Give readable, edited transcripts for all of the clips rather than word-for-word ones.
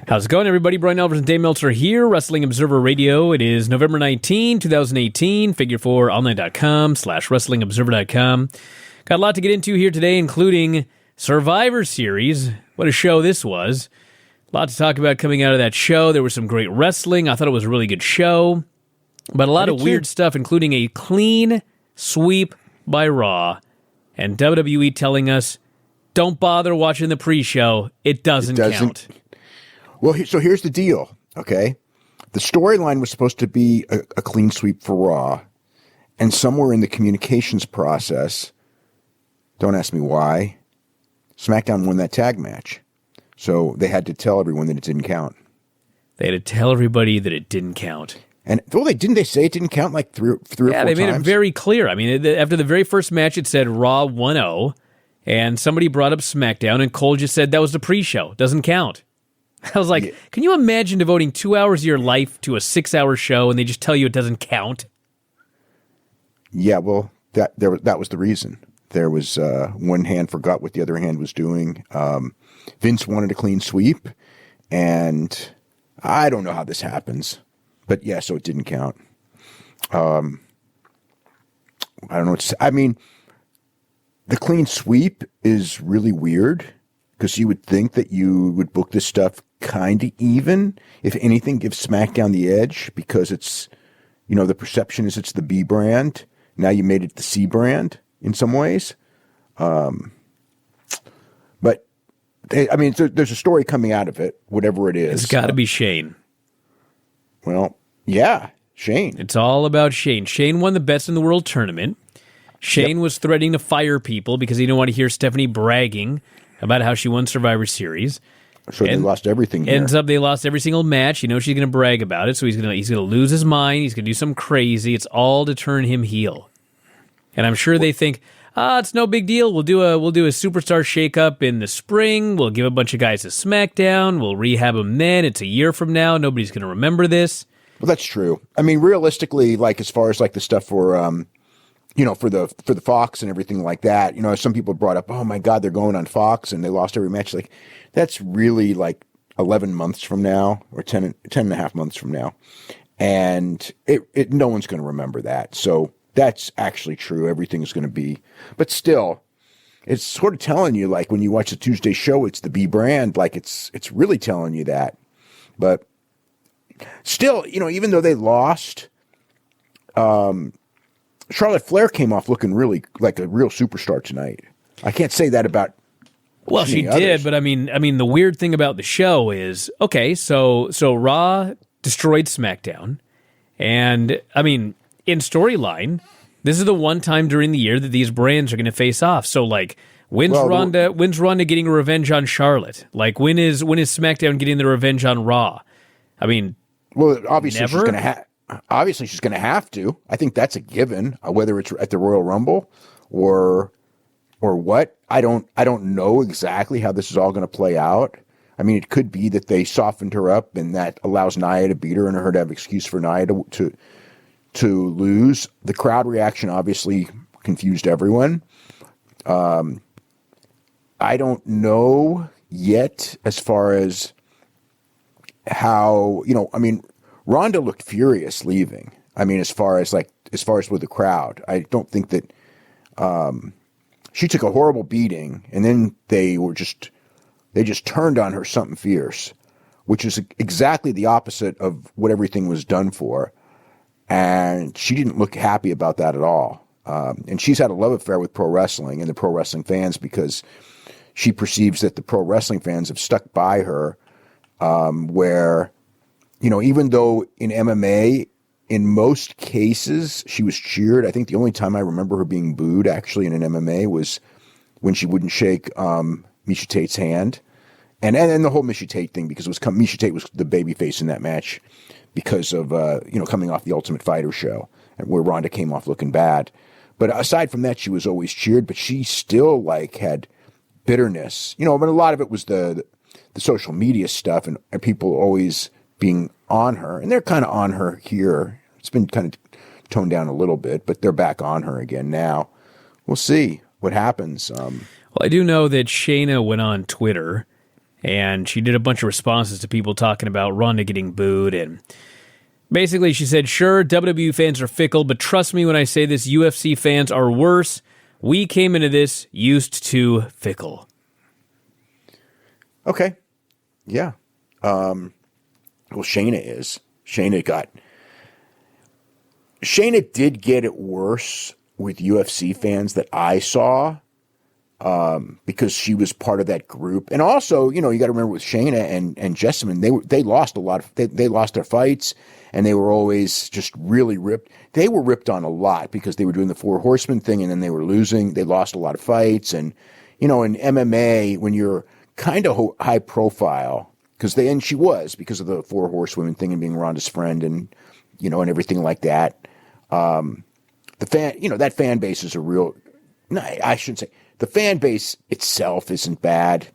How's it going, everybody? Brian Alvarez and Dave Meltzer here, Wrestling Observer Radio. It is November 19, 2018, figure4online.com/wrestlingobserver.com. Got a lot to get into here today, including Survivor Series. What a show this was. A lot to talk about coming out of that show. There was some great wrestling. I thought it was a really good show. But a lot of weird stuff, including a clean sweep by Raw. And WWE telling us, don't bother watching the pre-show. It doesn't count. Well, so here's the deal, okay? The storyline was supposed to be a clean sweep for Raw, and somewhere in the communications process, don't ask me why, SmackDown won that tag match. So they had to tell everyone that it didn't count. They had to tell everybody that it didn't count. And well, they say it didn't count like three or four times? Yeah, they made it very clear. I mean, after the very first match, it said Raw 1-0, and somebody brought up SmackDown, and Cole just said that was the pre-show. Doesn't count. I was like, Can you imagine devoting 2 hours of your life to a 6-hour show and they just tell you it doesn't count? Yeah, well, that was the reason. There was one hand forgot what the other hand was doing. Vince wanted a clean sweep, and I don't know how this happens. But yeah, so it didn't count. I don't know. I mean, the clean sweep is really weird because you would think that you would book this stuff kind of even. If anything, give SmackDown the edge because it's, the perception is it's the B brand. Now you made it the C brand in some ways. But there's a story coming out of it, whatever it is. It's got to be Shane. Well, yeah, Shane. It's all about Shane. Shane won the Best in the World tournament. Shane was threatening to fire people because he didn't want to hear Stephanie bragging about how she won Survivor Series. So they lost everything there. Ends up they lost every single match. She's going to brag about it, so he's going to lose his mind. He's going to do something crazy. It's all to turn him heel. And I'm sure they think, it's no big deal. We'll do a superstar shakeup in the spring. We'll give a bunch of guys a SmackDown. We'll rehab them then. It's a year from now. Nobody's going to remember this. Well, that's true. I mean, realistically, like as far as like the stuff for for the Fox and everything like that, some people brought up, oh my God, they're going on Fox and they lost every match. Like that's really like 11 months from now or 10 and a half months from now. And no one's going to remember that. So that's actually true. Everything's going to be, but still it's sort of telling you like when you watch the Tuesday show, it's the B brand, like it's really telling you that, but still, even though they lost, Charlotte Flair came off looking really like a real superstar tonight. I can't say that about. Well, she did, but I mean, the weird thing about the show is, okay, so Raw destroyed SmackDown, and I mean, in storyline, this is the one time during the year that these brands are going to face off. So, like, when's Ronda getting a revenge on Charlotte? Like, when is SmackDown getting the revenge on Raw? I mean, well, obviously never? she's going to Obviously, she's going to have to. I think that's a given. Whether it's at the Royal Rumble or what, I don't know exactly how this is all going to play out. I mean, it could be that they softened her up, and that allows Nia to beat her, and her to have excuse for Nia to lose. The crowd reaction obviously confused everyone. I don't know yet as far as how I mean. Ronda looked furious leaving. I mean, as far as with the crowd, I don't think that she took a horrible beating, and then they just turned on her something fierce, which is exactly the opposite of what everything was done for. And she didn't look happy about that at all. And she's had a love affair with pro wrestling and the pro wrestling fans because she perceives that the pro wrestling fans have stuck by her, where. Even though in MMA, in most cases, she was cheered. I think the only time I remember her being booed actually in an MMA was when she wouldn't shake Misha Tate's hand. And the whole Misha Tate thing, because Misha Tate was the babyface in that match because of, coming off the Ultimate Fighter show where Ronda came off looking bad. But aside from that, she was always cheered, but she still had bitterness. But a lot of it was the social media stuff and people always being on her, and they're kind of on her here. It's been kind of toned down a little bit, but they're back on her again now. We'll see what happens. Well, I do know that Shayna went on Twitter and she did a bunch of responses to people talking about Ronda getting booed. And basically, she said, sure, WWE fans are fickle, but trust me when I say this, UFC fans are worse. We came into this used to fickle. Okay. Yeah. Well, Shayna is. Shayna did get it worse with UFC fans that I saw, because she was part of that group. And also, you got to remember with Shayna and Jessamine, they lost a lot of, they lost their fights, and they were always just really ripped. They were ripped on a lot because they were doing the Four Horsemen thing, and then they were losing. They lost a lot of fights. And, in MMA, when you're kind of high profile, and she was, because of the Four Horsewomen thing and being Ronda's friend and, and everything like that. That fan base is I shouldn't say, the fan base itself isn't bad,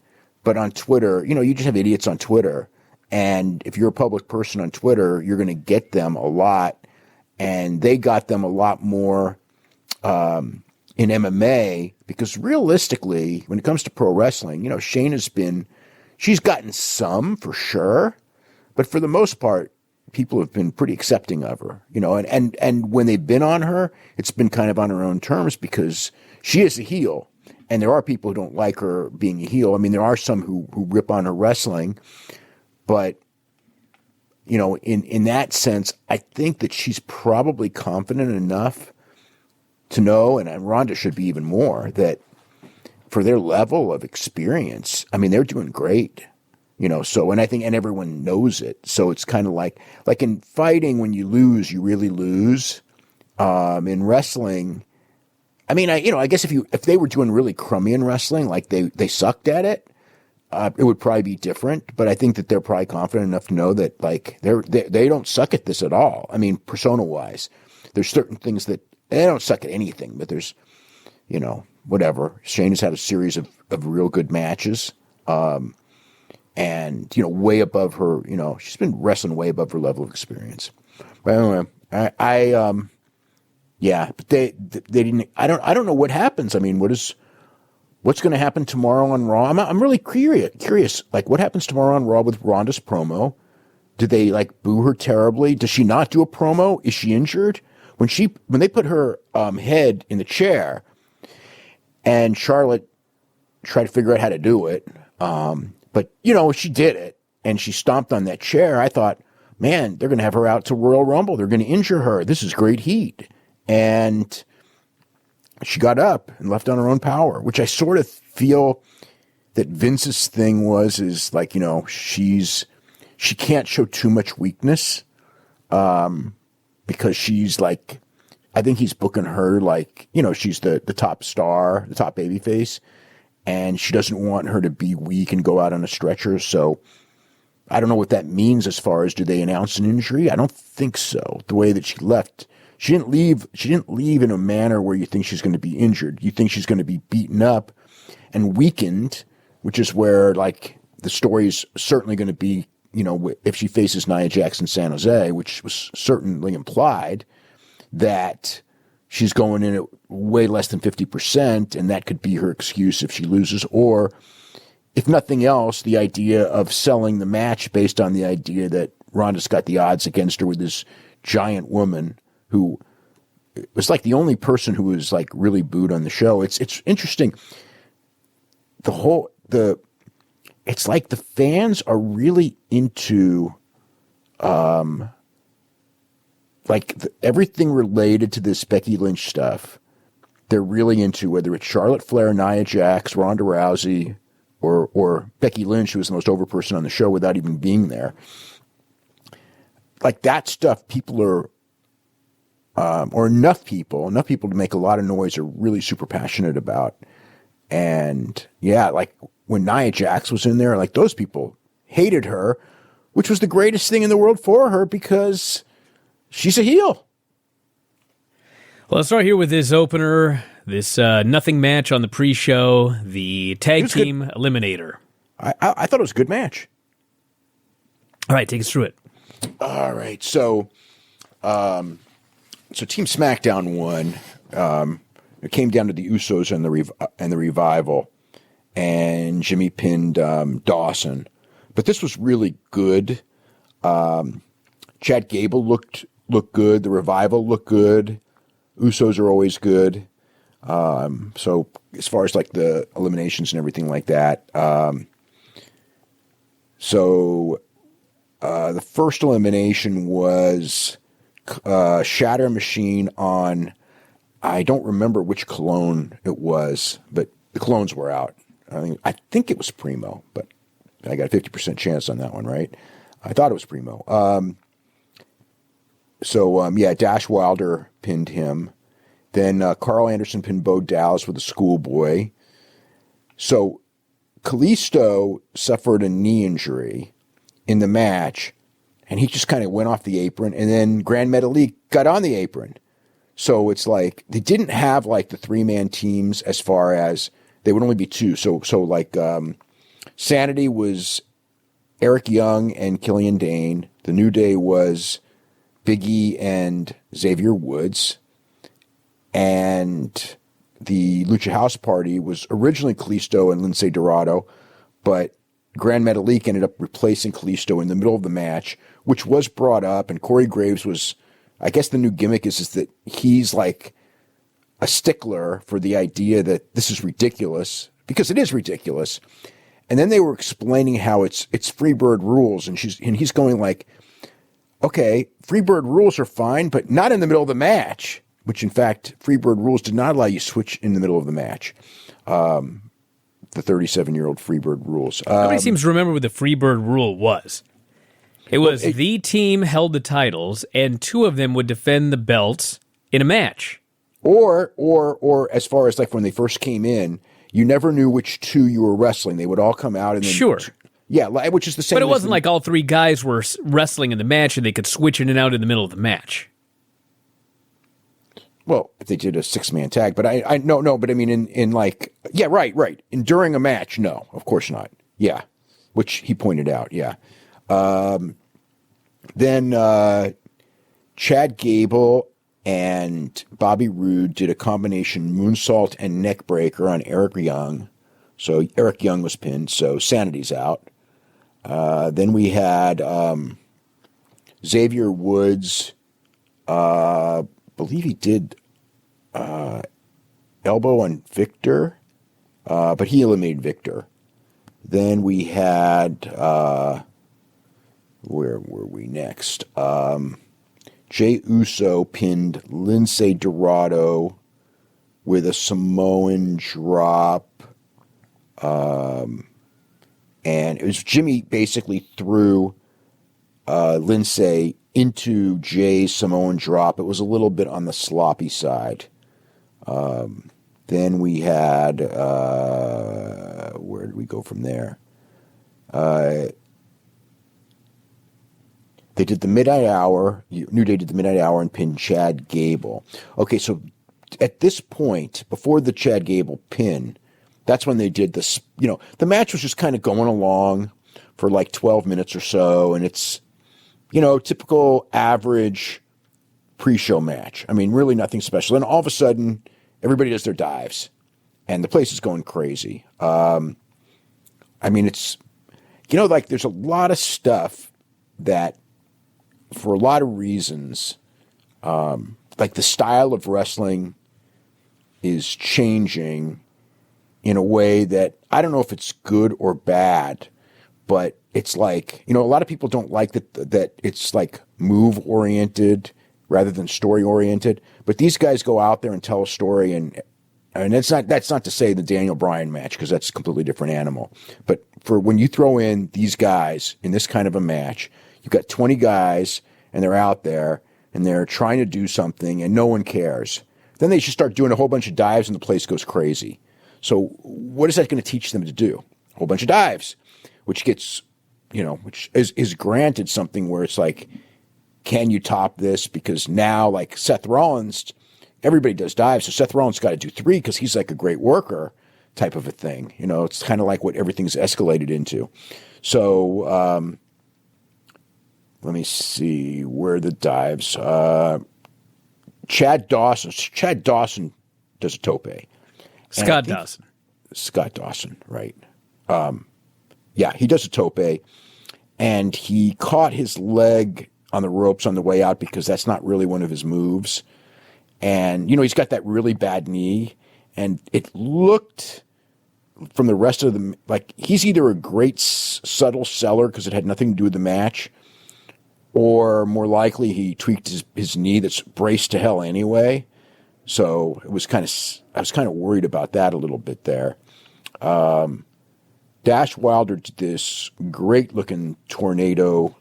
but on Twitter, you just have idiots on Twitter. And if you're a public person on Twitter, you're going to get them a lot. And they got them a lot more in MMA, because realistically, when it comes to pro wrestling, she's gotten some for sure, but for the most part, people have been pretty accepting of her, and when they've been on her, it's been kind of on her own terms, because she is a heel, and there are people who don't like her being a heel. I mean, there are some who rip on her wrestling, but in that sense, I think that she's probably confident enough to know, and Ronda should be even more, that for their level of experience, I mean, they're doing great. And I think, and everyone knows it. So it's kind of like in fighting, when you lose, you really lose. In wrestling, I mean, I guess if they were doing really crummy in wrestling, like they sucked at it, it would probably be different. But I think that they're probably confident enough to know that they don't suck at this at all. I mean, persona wise, there's certain things that they don't suck at anything, but there's, whatever. Shayna's had a series of real good matches. And, way above her, she's been wrestling way above her level of experience. But anyway, yeah, but they didn't, I don't know what happens. I mean, what's going to happen tomorrow on Raw? I'm really curious, like, what happens tomorrow on Raw with Ronda's promo? Do they boo her terribly? Does she not do a promo? Is she injured? When they put her, head in the chair, and Charlotte tried to figure out how to do it, but, she did it, and she stomped on that chair. I thought, man, they're going to have her out to Royal Rumble. They're going to injure her. This is great heat. And she got up and left on her own power, which I sort of feel that Vince's thing is like, she can't show too much weakness, because she's like, I think he's booking her like, she's the top star, the top babyface. And she doesn't want her to be weak and go out on a stretcher. So I don't know what that means as far as, do they announce an injury? I don't think so. The way that she left, she didn't leave in a manner where you think she's going to be injured. You think she's going to be beaten up and weakened, which is where the story is certainly going to be, if she faces Nia Jax in San Jose, which was certainly implied, that she's going in at way less than 50%, and that could be her excuse if she loses. Or, if nothing else, the idea of selling the match based on the idea that Ronda's got the odds against her with this giant woman who was the only person who was really booed on the show. It's interesting. It's like the fans are really into everything related to this Becky Lynch stuff. They're really into, whether it's Charlotte Flair, Nia Jax, Ronda Rousey, or Becky Lynch, who was the most over person on the show without even being there. That stuff, people are, or enough people to make a lot of noise, are really super passionate about. And yeah, when Nia Jax was in there, those people hated her, which was the greatest thing in the world for her, because she's a heel. Well, let's start here with this opener, this nothing match on the pre-show, the tag team good. Eliminator. I thought it was a good match. All right, take us through it. All right, so Team SmackDown won. It came down to the Usos and the Revival, and Jimmy pinned Dawson. But this was really good. Chad Gable looked good. The Revival looked good. Usos are always good. So as far as like the eliminations and everything like that. The first elimination was Shatter Machine on, I don't remember which clone it was, but the clones were out. I think it was Primo, but I got a 50% chance on that one, right? I thought it was Primo. Dash Wilder pinned him. Then Carl Anderson pinned Bo Dallas with a schoolboy. So Kalisto suffered a knee injury in the match, and he just kind of went off the apron, and then Grand Metalik got on the apron. So it's like they didn't have like the three-man teams as far as they would only be two. So Sanity was Eric Young and Killian Dane. The New Day was Big E and Xavier Woods. And the Lucha House Party was originally Kalisto and Lince Dorado, but Grand Metalik ended up replacing Kalisto in the middle of the match, which was brought up, and Corey Graves was, I guess the new gimmick is that he's like a stickler for the idea that this is ridiculous, because it is ridiculous. And then they were explaining how it's Freebird rules, and he's going like, okay, Freebird rules are fine, but not in the middle of the match, which in fact, Freebird rules did not allow you to switch in the middle of the match. The 37-year-old Freebird rules. Nobody seems to remember what the Freebird rule was. It was the team held the titles, and two of them would defend the belts in a match. Or as far as like when they first came in, you never knew which two you were wrestling. They would all come out and then sure. Yeah, which is the same. But it wasn't like all three guys were wrestling in the match and they could switch in and out in the middle of the match. Well, if they did a 6-man tag, but but I mean in like, yeah, right. And during a match, no, of course not. Yeah, which he pointed out. Yeah. Then Chad Gable and Bobby Roode did a combination moonsault and neckbreaker on Eric Young. So Eric Young was pinned, so Sanity's out. Then we had Xavier Woods, believe he did elbow on Victor, but he eliminated Victor. Then we had, where were we next? Jey Uso pinned Lince Dorado with a Samoan drop. And it was Jimmy basically threw Lince into Jay's Samoan drop. It was a little bit on the sloppy side. Then we had, where did we go from there? They did the Midnight Hour. New Day did the Midnight Hour and pinned Chad Gable. Okay, so at this point, before the Chad Gable pin, that's when they did this. The match was just kind of going along for like 12 minutes or so, and it's, typical average pre-show match. I mean, really nothing special. And all of a sudden, everybody does their dives, and the place is going crazy. I mean, it's, like there's a lot of stuff that, for a lot of reasons, like the style of wrestling is changing in a way that I don't know if it's good or bad, but it's like, a lot of people don't like that it's like move oriented rather than story oriented. But these guys go out there and tell a story, and that's not to say the Daniel Bryan match, because that's a completely different animal. But for when you throw in these guys in this kind of a match, you've got 20 guys and they're out there and they're trying to do something and no one cares. Then they should start doing a whole bunch of dives and the place goes crazy. So what is that going to teach them to do? A whole bunch of dives, which gets, which is granted something where it's like, can you top this? Because now, like Seth Rollins, everybody does dives. So Seth Rollins got to do 3 because he's like a great worker type of a thing. It's kind of like what everything's escalated into. So let me see where the dives. Chad Dawson does a tope. Scott Dawson. Scott Dawson, right? Yeah, he does a tope, and he caught his leg on the ropes on the way out because that's not really one of his moves. And, he's got that really bad knee, and it looked from the rest of the, like, he's either a great subtle seller because it had nothing to do with the match, or more likely he tweaked his knee that's braced to hell anyway. So I was kind of worried about that a little bit there. Dash Wilder did this great looking tornado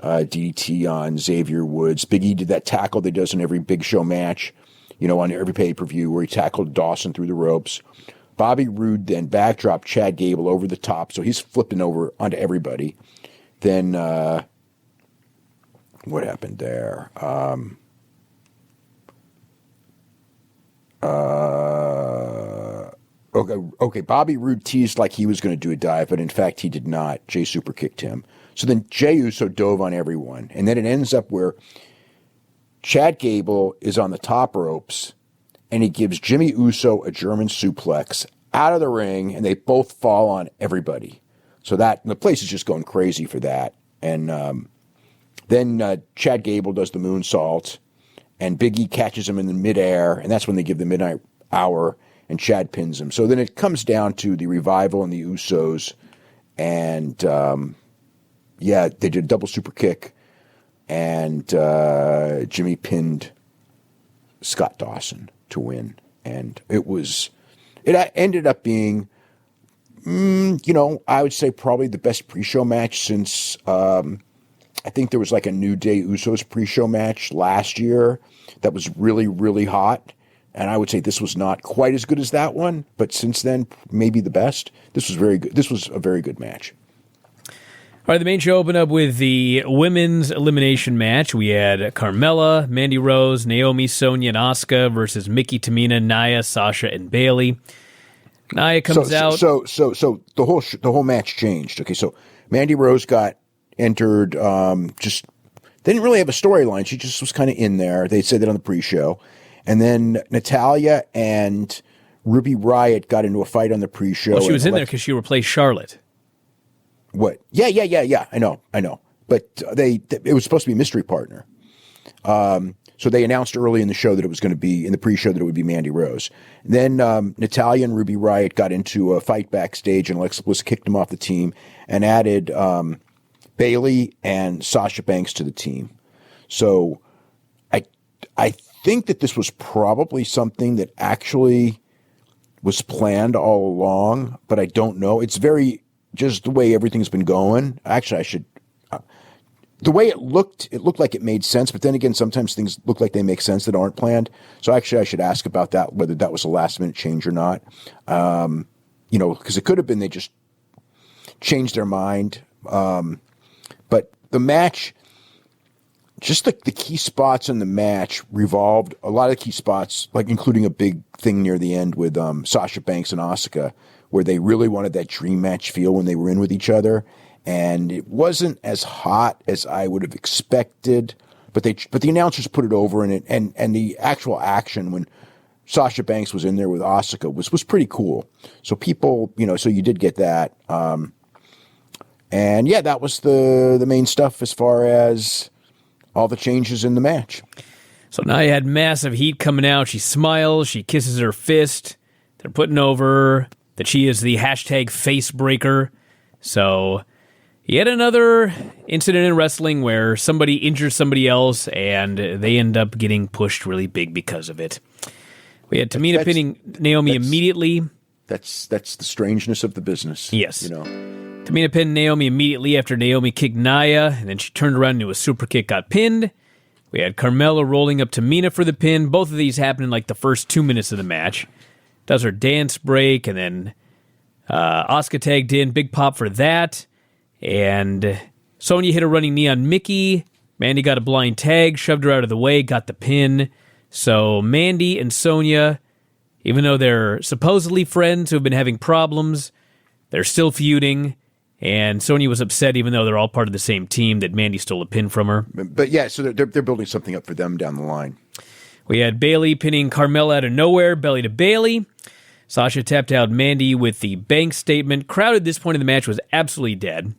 DDT on Xavier Woods. Big E did that tackle that he does in every Big Show match, on every pay-per-view where he tackled Dawson through the ropes. Bobby Roode then backdropped Chad Gable over the top, so he's flipping over onto everybody. Then what happened there? Okay. Bobby Roode teased like he was going to do a dive, but in fact he did not. Jay super kicked him. So then Jey Uso dove on everyone, and then it ends up where Chad Gable is on the top ropes, and he gives Jimmy Uso a German suplex out of the ring, and they both fall on everybody. So the place is just going crazy for that. And then Chad Gable does the moonsault, and Big E catches him in the midair, and that's when they give the midnight hour, and Chad pins him. So then it comes down to the Revival and the Usos, and they did a double super kick, and Jimmy pinned Scott Dawson to win. And it ended up being, I would say probably the best pre-show match since, I think there was like a New Day Usos pre-show match last year that was really, really hot. And I would say this was not quite as good as that one, but since then, maybe the best. This was very good. This was a very good match. All right, the main show opened up with the women's elimination match. We had Carmella, Mandy Rose, Naomi, Sonya, and Asuka versus Mickie, Tamina, Nia, Sasha, and Bayley. Nia comes out. So the whole match changed. Okay, so Mandy Rose got entered. Just they didn't really have a storyline. She just was kind of in there. They said that on the pre-show, and then Natalya and Ruby Riott got into a fight on the pre-show. Well, she was in there because she replaced Charlotte. What? Yeah. I know. But it was supposed to be a mystery partner. So they announced early in the show that it was going to be, in the pre-show, that it would be Mandy Rose. Then Natalya and Ruby Riott got into a fight backstage, and Alexa Bliss kicked them off the team and added Bayley and Sasha Banks to the team. So I think that this was probably something that actually was planned all along, but I don't know. It's very... just the way everything's been going. Actually, I should... the way it looked like it made sense, but then again, sometimes things look like they make sense that aren't planned. So actually, I should ask about that, whether that was a last-minute change or not. Because it could have been they just changed their mind. But the match... just the key spots in the match revolved, a lot of key spots, like including a big thing near the end with Sasha Banks and Asuka, where they really wanted that dream match feel when they were in with each other. And it wasn't as hot as I would have expected, but the announcers put it over in it, and the actual action when Sasha Banks was in there with Asuka was pretty cool. So people, so you did get that. And yeah, that was the main stuff as far as all the changes in the match. So Nia had massive heat coming out. She smiles. She kisses her fist. They're putting over that she is the hashtag face breaker. So yet another incident in wrestling where somebody injures somebody else and they end up getting pushed really big because of it. We had Tamina pinning Naomi immediately. That's the strangeness of the business. Yes. Tamina pinned Naomi immediately after Naomi kicked Nia, and then she turned around into a super kick, got pinned. We had Carmella rolling up Tamina for the pin. Both of these happened in like the first 2 minutes of the match. Does her dance break, and then Asuka tagged in. Big pop for that. And Sonya hit a running knee on Mickie. Mandy got a blind tag, shoved her out of the way, got the pin. So Mandy and Sonya, even though they're supposedly friends who have been having problems, they're still feuding. And Sonya was upset, even though they're all part of the same team, that Mandy stole a pin from her. But yeah, so they're building something up for them down the line. We had Bayley pinning Carmella out of nowhere, belly to Bayley. Sasha tapped out Mandy with the bank statement. Crowd at this point in the match was absolutely dead.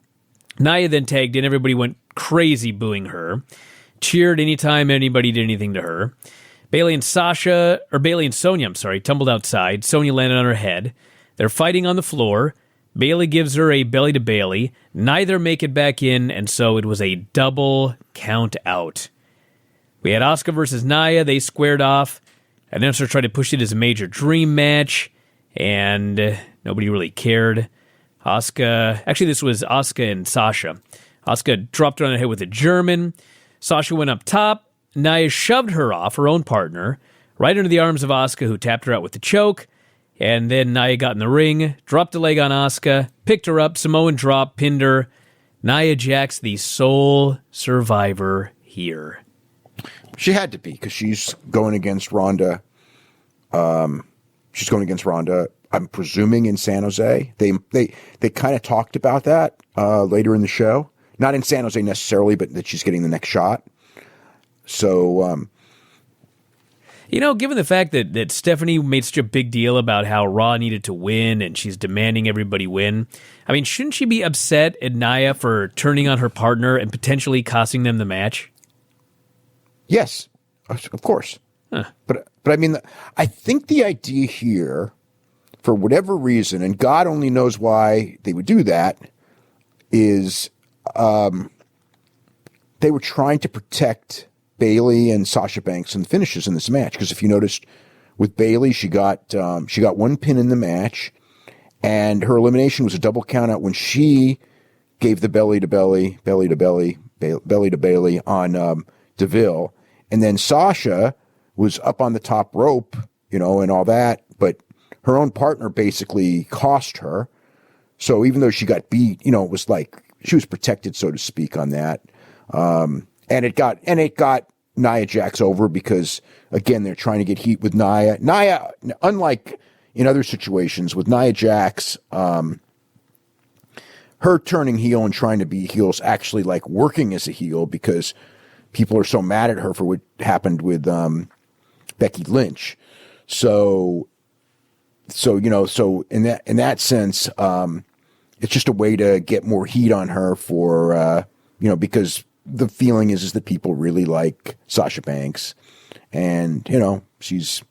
Nia then tagged in. Everybody went crazy booing her. Cheered anytime anybody did anything to her. Bayley and Sonya, tumbled outside. Sonya landed on her head. They're fighting on the floor. Bayley gives her a belly to Bayley. Neither make it back in, and so it was a double count out. We had Asuka versus Nia. They squared off. Announcer tried to push it as a major dream match, and nobody really cared. This was Asuka and Sasha. Asuka dropped her on the head with a German. Sasha went up top. Nia shoved her off, her own partner, right into the arms of Asuka, who tapped her out with the choke. And then Nia got in the ring, dropped a leg on Asuka, picked her up, Samoan drop, pinned her. Nia Jax, the sole survivor here. She had to be, because she's going against Ronda. I'm presuming in San Jose. They kind of talked about that later in the show. Not in San Jose necessarily, but that she's getting the next shot. So, given the fact that Stephanie made such a big deal about how Raw needed to win and she's demanding everybody win, I mean, shouldn't she be upset at Nia for turning on her partner and potentially costing them the match? Yes, of course. Huh. But I mean, I think the idea here, for whatever reason, and God only knows why they would do that, is they were trying to protect Bayley and Sasha Banks and the finishes in this match. Because if you noticed, with Bayley, she got one pin in the match, and her elimination was a double count out when she gave the belly to Bayley on DeVille, and then Sasha was up on the top rope, and all that, but her own partner basically cost her. So even though she got beat, it was like she was protected, so to speak, on that. And it got Nia Jax over because, again, they're trying to get heat with Nia. Nia, unlike in other situations with Nia Jax, her turning heel and trying to be heel is actually like working as a heel because people are so mad at her for what happened with Becky Lynch. So in that sense, it's just a way to get more heat on her for because the feeling is that people really like Sasha Banks, and she's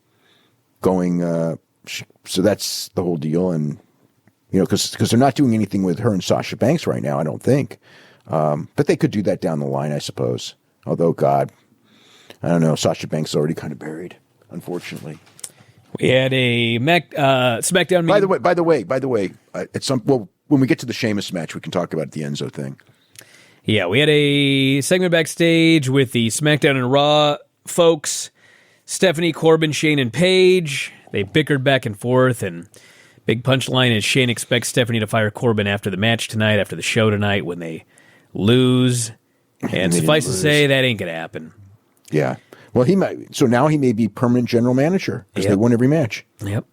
going. So that's the whole deal, and because they're not doing anything with her and Sasha Banks right now, I don't think. But they could do that down the line, I suppose. Although, God, I don't know. Sasha Banks is already kind of buried, unfortunately. We had a SmackDown meeting. By the way, when we get to the Sheamus match, we can talk about the Enzo thing. Yeah, we had a segment backstage with the SmackDown and Raw folks. Stephanie, Corbin, Shane, and Paige. They bickered back and forth, and big punchline is Shane expects Stephanie to fire Corbin after the match tonight, after the show tonight, when they lose. And suffice to say, that ain't going to happen. Yeah. Well, now he may be permanent general manager because they won every match. Yep.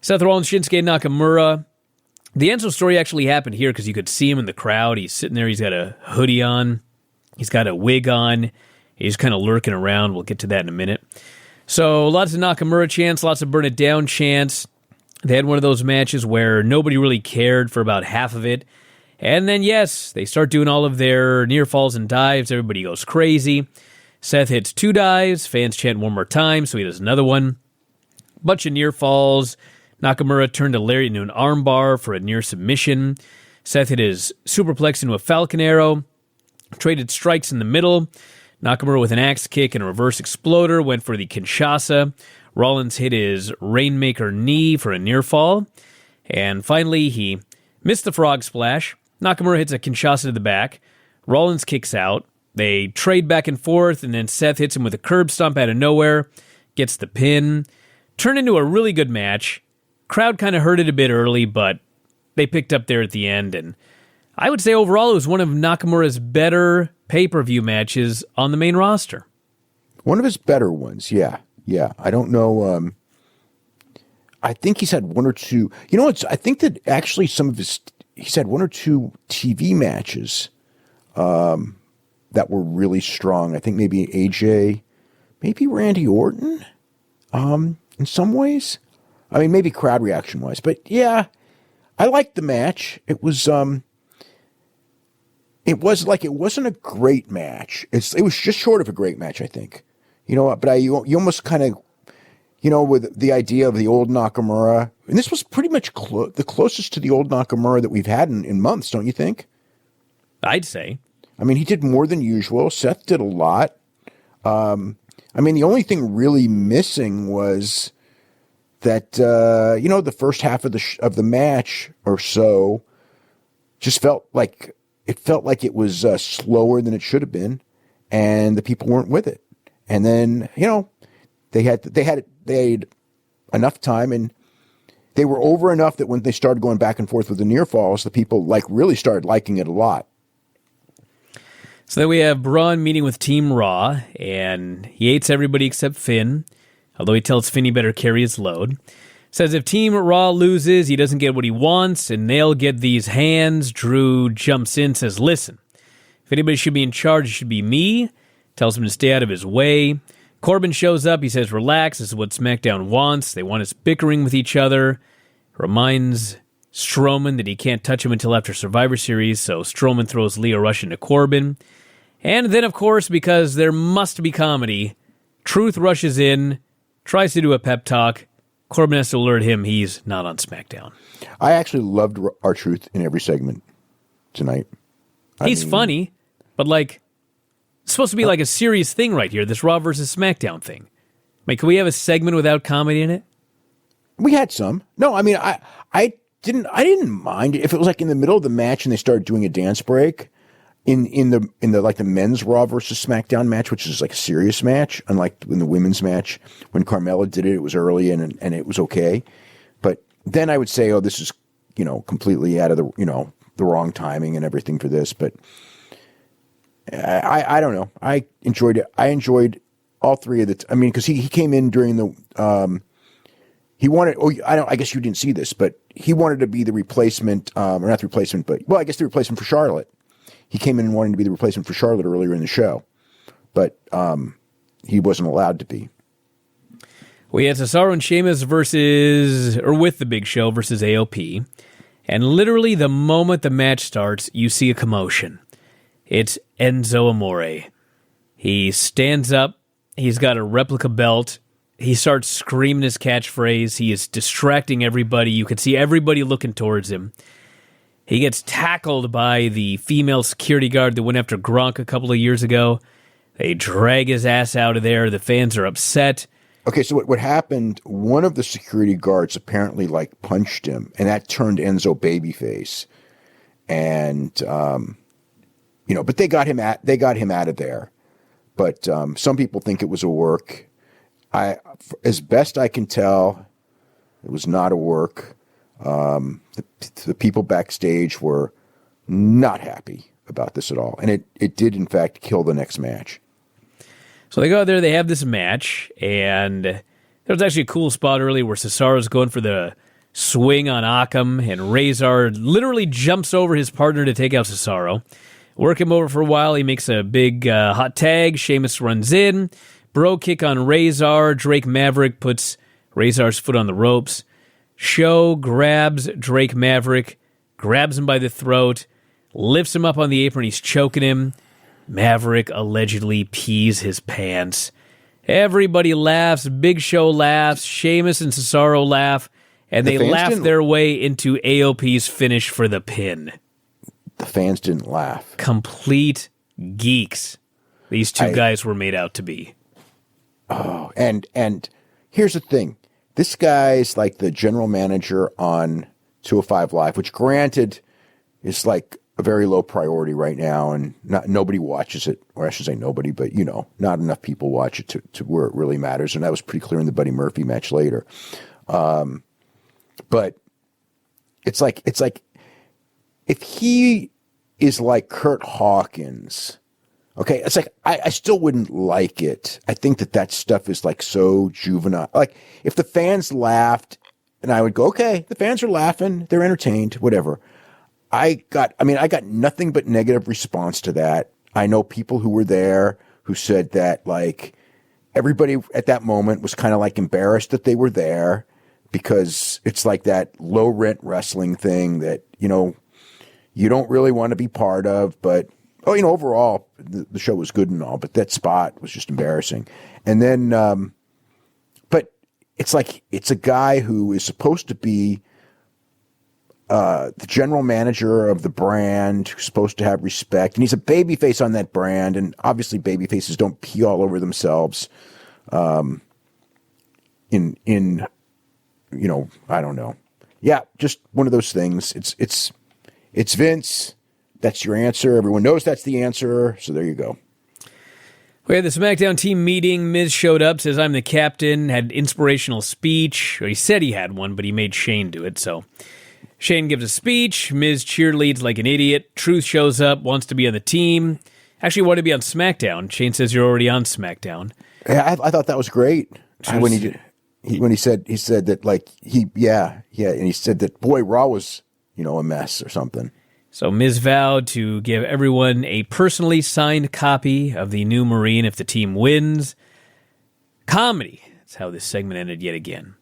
Seth Rollins, Shinsuke Nakamura. The Enzo story actually happened here because you could see him in the crowd. He's sitting there. He's got a hoodie on. He's got a wig on. He's kind of lurking around. We'll get to that in a minute. So lots of Nakamura chants, lots of burn it down chants. They had one of those matches where nobody really cared for about half of it. And then, yes, they start doing all of their near falls and dives. Everybody goes crazy. Seth hits 2 dives. Fans chant one more time, so he does another one. Bunch of near falls. Nakamura turned a lariat into an armbar for a near submission. Seth hit his superplex into a Falcon Arrow. Traded strikes in the middle. Nakamura with an axe kick and a reverse exploder went for the Kinshasa. Rollins hit his Rainmaker knee for a near fall. And finally, he missed the frog splash. Nakamura hits a Kinshasa to the back. Rollins kicks out. They trade back and forth, and then Seth hits him with a curb stomp out of nowhere. Gets the pin. Turned into a really good match. Crowd kind of heard it a bit early, but they picked up there at the end. And I would say overall it was one of Nakamura's better pay-per-view matches on the main roster. One of his better ones, yeah. Yeah, I don't know. I think he's had one or two. I think that actually he's had one or two TV matches that were really strong. I think maybe AJ, maybe Randy Orton in some ways. I mean, maybe crowd reaction wise, but yeah, I liked the match. It wasn't a great match. It was just short of a great match, I think. You know, but you almost kind of, with the idea of the old Nakamura, and this was pretty much the closest to the old Nakamura that we've had in months, don't you think? I'd say. I mean, he did more than usual. Seth did a lot. I mean, the only thing really missing was that the first half of the match or so just felt like it was slower than it should have been, and the people weren't with it. And then they had enough time, and they were over enough that when they started going back and forth with the near falls, the people really started liking it a lot. So then we have Braun meeting with Team Raw, and he hates everybody except Finn, although he tells Finn he better carry his load. Says if Team Raw loses, he doesn't get what he wants, and they'll get these hands. Drew jumps in, says, listen, if anybody should be in charge, it should be me. Tells him to stay out of his way. Corbin shows up. He says, relax, this is what SmackDown wants. They want us bickering with each other. Reminds Strowman that he can't touch him until after Survivor Series, so Strowman throws Lio Rush into Corbin. And then, of course, because there must be comedy, Truth rushes in, tries to do a pep talk. Corbin has to alert him he's not on SmackDown. I actually loved R-Truth in every segment tonight. He's funny, but it's supposed to be like a serious thing right here, this Raw versus SmackDown thing. Can we have a segment without comedy in it? We had some. No, I mean, I didn't mind if it was in the middle of the match and they started doing a dance break. In the men's Raw versus SmackDown match, which is a serious match, unlike in the women's match when Carmella did it, it was early and it was okay. But then I would say, oh, this is completely out of the the wrong timing and everything for this. But I don't know. I enjoyed it. I enjoyed all three of the. I mean, because he came in during the. He wanted. Oh, I guess you didn't see this, but he wanted to be the replacement, or not the replacement, but I guess the replacement for Charlotte. He came in wanting to be the replacement for Charlotte earlier in the show, but he wasn't allowed to be. We had Cesaro and Sheamus with the Big Show versus AOP, and literally the moment the match starts, you see a commotion. It's Enzo Amore. He stands up. He's got a replica belt. He starts screaming his catchphrase. He is distracting everybody. You can see everybody looking towards him. He gets tackled by the female security guard that went after Gronk a couple of years ago. They drag his ass out of there. The fans are upset. Okay, so what happened, one of the security guards apparently punched him, and that turned Enzo babyface. And, but they got him out of there. But some people think it was a work. As best I can tell, it was not a work. The people backstage were not happy about this at all. And it did, in fact, kill the next match. So they go out there, they have this match, and there was actually a cool spot early where Cesaro's going for the swing on Akam, and Razor literally jumps over his partner to take out Cesaro. Work him over for a while. He makes a big hot tag. Sheamus runs in. Bro kick on Razor. Drake Maverick puts Razor's foot on the ropes. Show grabs Drake Maverick, grabs him by the throat, lifts him up on the apron. He's choking him. Maverick allegedly pees his pants. Everybody laughs. Big Show laughs. Sheamus and Cesaro laugh. And they laugh their way into AOP's finish for the pin. The fans didn't laugh. Complete geeks. These two guys were made out to be. Oh, and here's the thing. This guy's the general manager on 205 Live, which granted is a very low priority right now, and nobody watches it, or I should say nobody, but not enough people watch it to where it really matters, and that was pretty clear in the Buddy Murphy match later. But it's like if he is like Kurt Hawkins. Okay, it's I still wouldn't like it. I think that stuff is so juvenile. If the fans laughed, and I would go, okay, the fans are laughing, they're entertained, whatever. I got nothing but negative response to that. I know people who were there who said that everybody at that moment was kind of embarrassed that they were there, because it's like that low rent wrestling thing that, you don't really want to be part of, but overall the show was good and all, but that spot was just embarrassing. And then, but it's like, it's a guy who is supposed to be the general manager of the brand, who's supposed to have respect, and he's a babyface on that brand, and obviously babyfaces don't pee all over themselves. In I don't know. Yeah, just one of those things. It's Vince. That's your answer. Everyone knows that's the answer. So there you go. We had the SmackDown team meeting. Miz showed up, says, I'm the captain, had inspirational speech. Or he said he had one, but he made Shane do it. So Shane gives a speech. Miz cheerleads like an idiot. Truth shows up, wants to be on the team. Actually wanted to be on SmackDown. Shane says, you're already on SmackDown. Yeah, I thought that was great. When he said that, like, and he said that, boy, Raw was, a mess or something. So Miz vowed to give everyone a personally signed copy of the new Marine if the team wins. Comedy. That's how this segment ended yet again.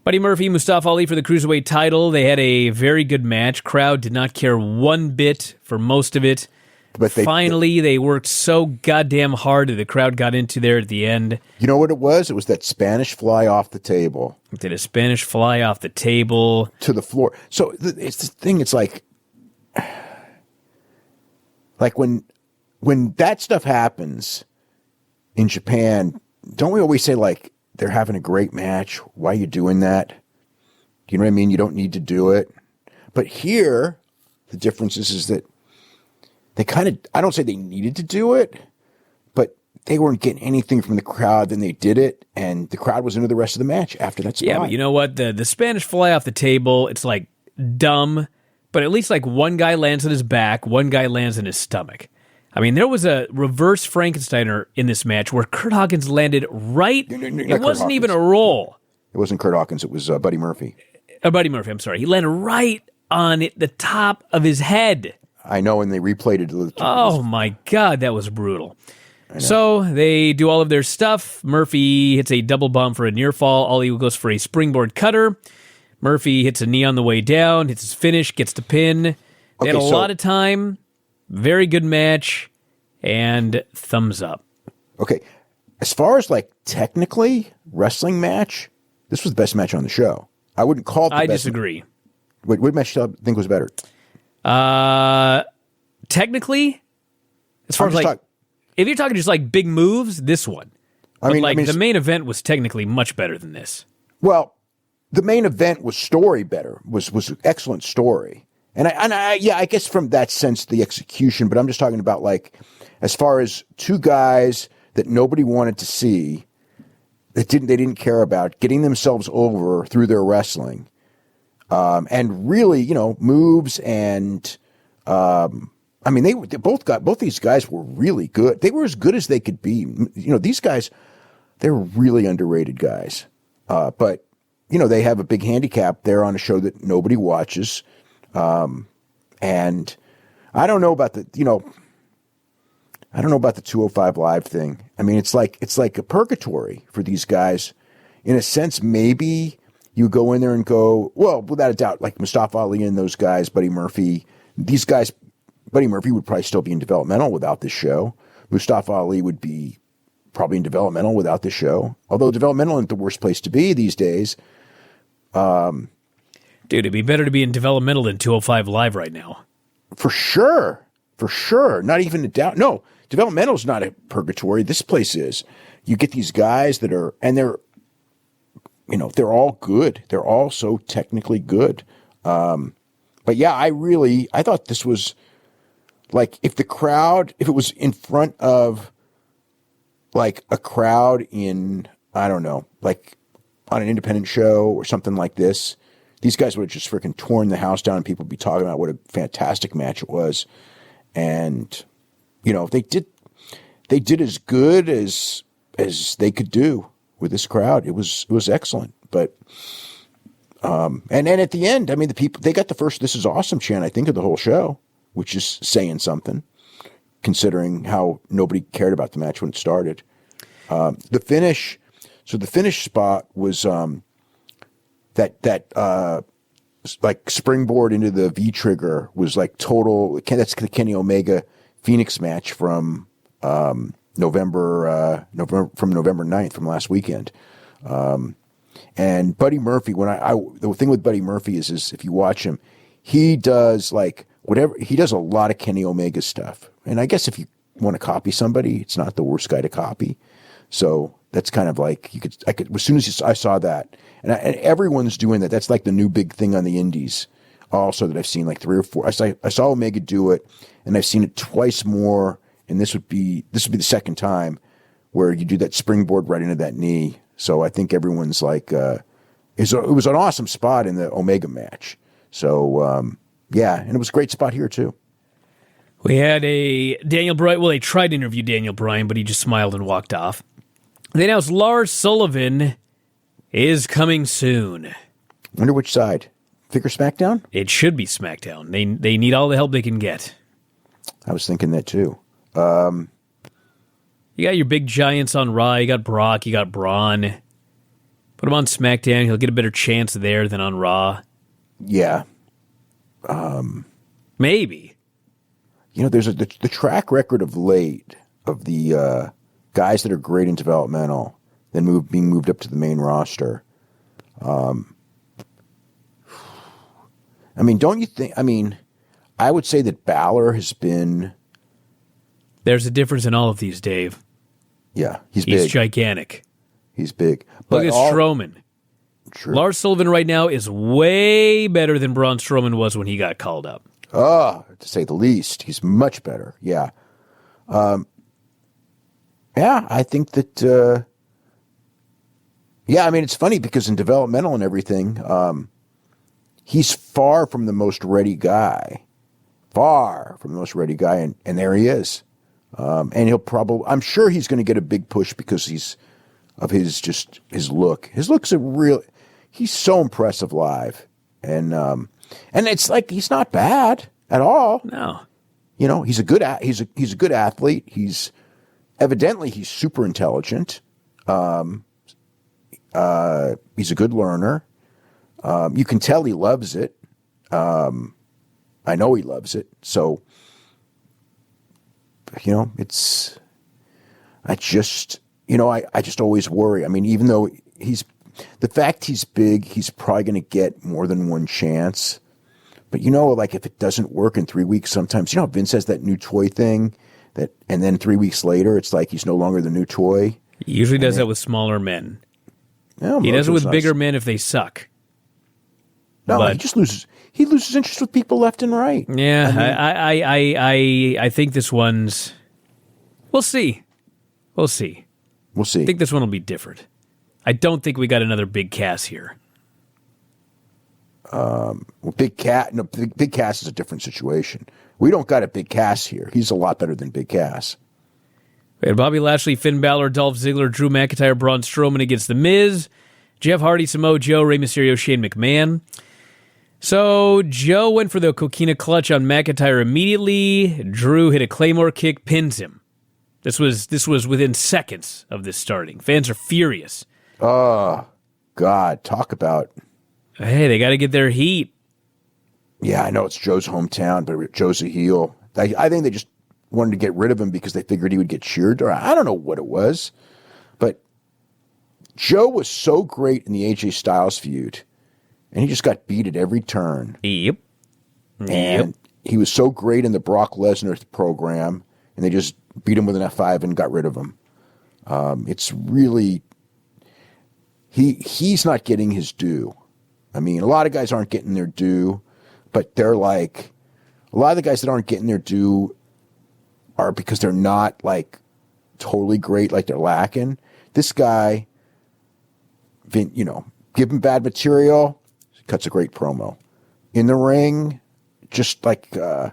Buddy Murphy, Mustafa Ali for the Cruiserweight title. They had a very good match. Crowd did not care one bit for most of it. But they worked so goddamn hard that the crowd got into there at the end. You know what it was? It was that Spanish fly off the table. Did a Spanish fly off the table. To the floor. So it's the thing, it's like when that stuff happens in Japan, don't we always say, like, they're having a great match? Why are you doing that? You know what I mean? You don't need to do it. But here, the difference is that they kind of, I don't say they needed to do it, but they weren't getting anything from the crowd. Then they did it, and the crowd was into the rest of the match after that spot. Yeah, but you know what? The Spanish fly off the table, it's like dumb, but at least like one guy lands on his back, one guy lands in his stomach. I mean, there was a reverse Frankensteiner in this match where Kurt Hawkins landed right. It wasn't even a roll. It wasn't Kurt Hawkins. It was Buddy Murphy. Buddy Murphy, I'm sorry. He landed right on the top of his head. I know, and they replayed it. Oh, my God, that was brutal. So they do all of their stuff. Murphy hits a double bomb for a near fall. Ollie goes for a springboard cutter. Murphy hits a knee on the way down, hits his finish, gets the pin. They had a lot of time. Very good match, and thumbs up. Okay. As far as, like, technically, wrestling match, this was the best match on the show. I wouldn't call it the best. I disagree. What match do you think was better? Technically, as far as, like, if you're talking just, like, big moves, this one. I mean, the main event was technically much better than this. Well, the main event was story better, was excellent story. And I guess from that sense, the execution, but I'm just talking about, like, as far as two guys that nobody wanted to see, they didn't care about, getting themselves over through their wrestling, and really, moves and, I mean, both these guys were really good. They were as good as they could be. These guys, they're really underrated guys. But, they have a big handicap. They're on a show that nobody watches. And I don't know about the 205 Live thing. I mean, it's like a purgatory for these guys. In a sense, maybe you go in there and go, well, without a doubt, like Mustafa Ali and those guys, Buddy Murphy, these guys, Buddy Murphy would probably still be in developmental without this show. Mustafa Ali would be probably in developmental without this show. Although developmental isn't the worst place to be these days. Dude, it'd be better to be in developmental than 205 Live right now. For sure. Not even a doubt. No, developmental is not a purgatory. This place is. You get these guys that are, and they're all good. They're all so technically good. But yeah, I thought this was, like, if it was in front of, like, a crowd in, I don't know, like on an independent show or something like this, these guys would have just freaking torn the house down and people would be talking about what a fantastic match it was. And, they did as good as they could do with this crowd. It was excellent. But, and then at the end, I mean, the people, they got the first "This is awesome" chant, I think, of the whole show, which is saying something, considering how nobody cared about the match when it started. The finish spot was, that like springboard into the V trigger was like total. That's the Kenny Omega Phoenix match from November 9th from last weekend. And Buddy Murphy, the thing with Buddy Murphy is if you watch him, he does like whatever, he does a lot of Kenny Omega stuff. And I guess if you want to copy somebody, it's not the worst guy to copy. So that's kind of like I could as soon as I saw that, and everyone's doing that. That's like the new big thing on the indies. Also, that I've seen like 3 or 4. I saw Omega do it, and I've seen it twice more. And this would be the second time where you do that springboard right into that knee. So I think everyone's like, it was an awesome spot in the Omega match. So yeah, and it was a great spot here too. We had a Daniel Bryan. Well, they tried to interview Daniel Bryan, but he just smiled and walked off. They announced Lars Sullivan is coming soon. Wonder which side. Figure SmackDown? It should be SmackDown. They need all the help they can get. I was thinking that too. You got your big giants on Raw. You got Brock. You got Braun. Put him on SmackDown. He'll get a better chance there than on Raw. Yeah. Maybe. You know, there's the track record of late of the guys that are great in developmental, then being moved up to the main roster. I mean, don't you think? I mean, I would say that Balor has been. There's a difference in all of these, Dave. Yeah, he's big. He's Gigantic. He's big. Look at Strowman. True. Lars Sullivan right now is way better than Braun Strowman was when he got called up. Oh, to say the least. He's much better. Yeah. Yeah, I think that, yeah, I mean, it's funny because in developmental and everything, he's far from the most ready guy. Far from the most ready guy, and there he is. And he'll probably, I'm sure he's going to get a big push because his look. His look's he's so impressive live. And it's like, he's not bad at all. No. You know, he's a good athlete. He's super intelligent. He's a good learner. You can tell he loves it. I know he loves it. So, you know, I just always worry. I mean, even though the fact he's big, he's probably going to get more than one chance. But, you know, like if it doesn't work in 3 weeks, sometimes, you know, Vince has that new toy thing and then 3 weeks later, it's like he's no longer the new toy. He usually does that with smaller men. Yeah, he does it with bigger men if they suck. No, he just loses. He loses interest with people left and right. Yeah, I think this one's. We'll see. I think this one will be different. I don't think we got another Big Cass here. Well, Big Cass is a different situation. We don't got a Big Cass here. He's a lot better than Big Cass. We had Bobby Lashley, Finn Balor, Dolph Ziggler, Drew McIntyre, Braun Strowman against The Miz, Jeff Hardy, Samoa Joe, Rey Mysterio, Shane McMahon. So Joe went for the Coquina clutch on McIntyre immediately. Drew hit a Claymore kick, pins him. This was within seconds of this starting. Fans are furious. Oh, God, talk about... Hey, they got to get their heat. Yeah, I know it's Joe's hometown, but Joe's a heel. I think they just wanted to get rid of him because they figured he would get cheered. Or I don't know what it was. But Joe was so great in the AJ Styles feud, and he just got beat at every turn. Yep. And he was so great in the Brock Lesnar program, and they just beat him with an F5 and got rid of him. It's really... He's not getting his due. I mean, a lot of guys aren't getting their due, but they're like... A lot of the guys that aren't getting their due are because they're not, like, totally great, like they're lacking. This guy, you know, give him bad material, cuts a great promo. In the ring, just like, you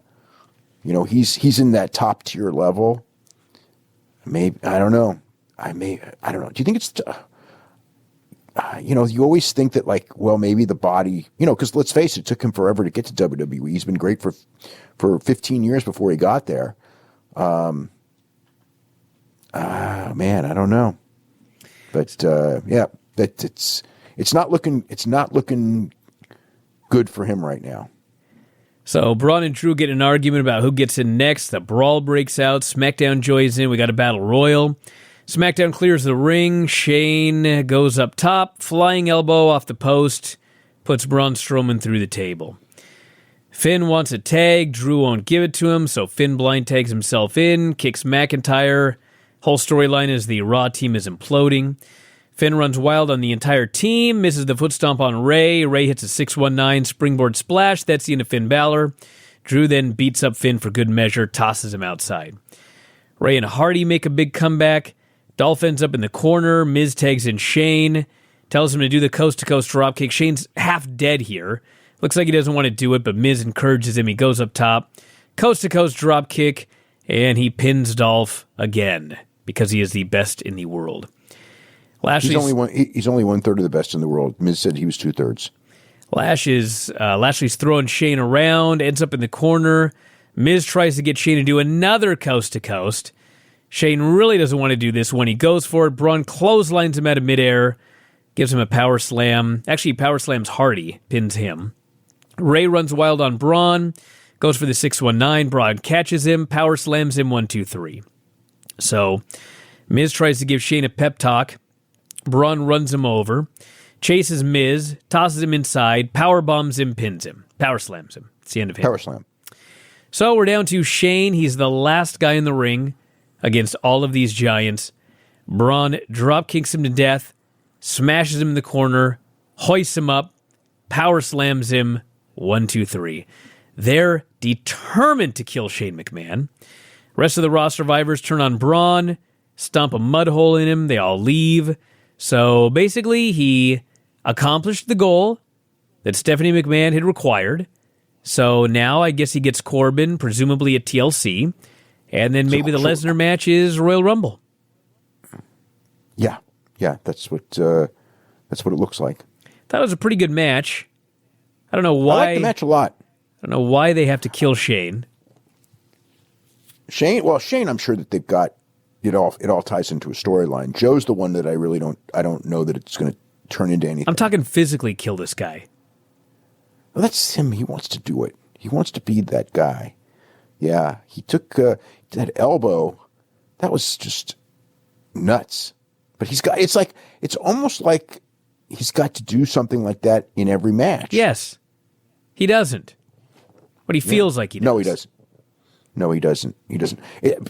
know, he's in that top tier level. Maybe, I don't know. I don't know. Do you think it's... you know, you always think that, like, well, maybe the body, you know, because let's face it took him forever to get to WWE. He's been great for 15 years before he got there. Man, I don't know. But, yeah, it's it's not looking good for him right now. So Braun and Drew get in an argument about who gets in next. The brawl breaks out. SmackDown joins in. We got a battle royal. SmackDown clears the ring. Shane goes up top. Flying elbow off the post. Puts Braun Strowman through the table. Finn wants a tag. Drew won't give it to him, so Finn blind tags himself in. Kicks McIntyre. Whole storyline is the Raw team is imploding. Finn runs wild on the entire team, misses the foot stomp on Ray. Ray hits a 619 springboard splash. That's the end of Finn Balor. Drew then beats up Finn for good measure, tosses him outside. Ray and Hardy make a big comeback. Dolph ends up in the corner. Miz tags in Shane, tells him to do the coast-to-coast dropkick. Shane's half dead here. Looks like he doesn't want to do it, but Miz encourages him. He goes up top. Coast-to-coast dropkick, and he pins Dolph again because he is the best in the world. He's only 1/3 of the best in the world. Miz said he was 2/3. Lashley's throwing Shane around, ends up in the corner. Miz tries to get Shane to do another coast to coast. Shane really doesn't want to do this one. He goes for it. Braun clotheslines him out of midair, gives him a power slam. Actually, power slams Hardy, pins him. Ray runs wild on Braun, goes for the 619. Braun catches him, power slams him 1, 2, 3. So Miz tries to give Shane a pep talk. Braun runs him over, chases Miz, tosses him inside, power bombs him, pins him, power slams him. It's the end of him. Power slam. So we're down to Shane. He's the last guy in the ring against all of these giants. Braun drop kicks him to death, smashes him in the corner, hoists him up, power slams him 1, 2, 3. They're determined to kill Shane McMahon. Rest of the Raw survivors turn on Braun, stomp a mud hole in him. They all leave. So basically, he accomplished the goal that Stephanie McMahon had required. So now I guess he gets Corbin, presumably at TLC, and then maybe the Lesnar match is Royal Rumble. Yeah, that's what it looks like. That was a pretty good match. I don't know why. I like the match a lot. I don't know why they have to kill Shane. Shane, I'm sure that they've got. It all ties into a storyline. Joe's the one that I don't know that it's going to turn into anything. I'm talking physically kill this guy. Well, that's him. He wants to do it. He wants to be that guy. Yeah, he took that elbow. That was just nuts. But it's almost like he's got to do something like that in every match. Yes. He doesn't. But he feels like he does. No, he doesn't.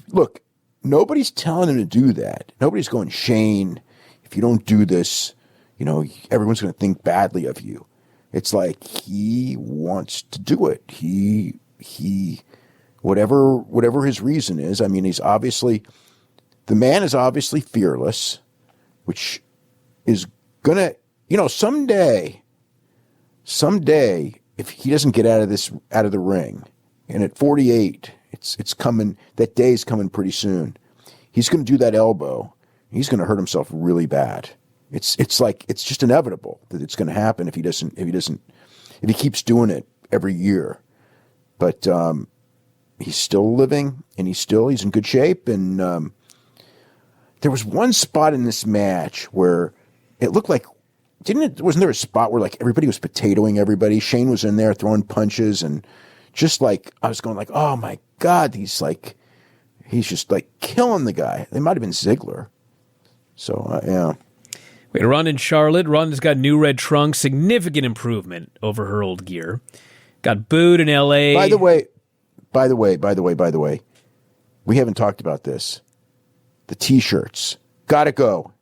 Look, nobody's telling him to do that. Nobody's going, Shane, if you don't do this, everyone's going to think badly of you. It's like he wants to do it. He whatever his reason is. I mean, the man is obviously fearless, which is gonna, someday, if he doesn't get out of the ring, and at 48, it's coming. That day's coming pretty soon. He's going to do that elbow. He's going to hurt himself really bad. It's just inevitable that it's going to happen if he keeps doing it every year. But he's still living, and he's in good shape. And there was one spot in this match where it looked like, wasn't there a spot where like everybody was potatoing everybody? Shane was in there throwing punches, and just like I was going like, oh my God, he's just like killing the guy. They might have been Ziggler. So yeah. We had Ronda and Charlotte. Ronda's got new red trunks, significant improvement over her old gear. Got booed in L.A. By the way, we haven't talked about this. The T-shirts. Gotta go.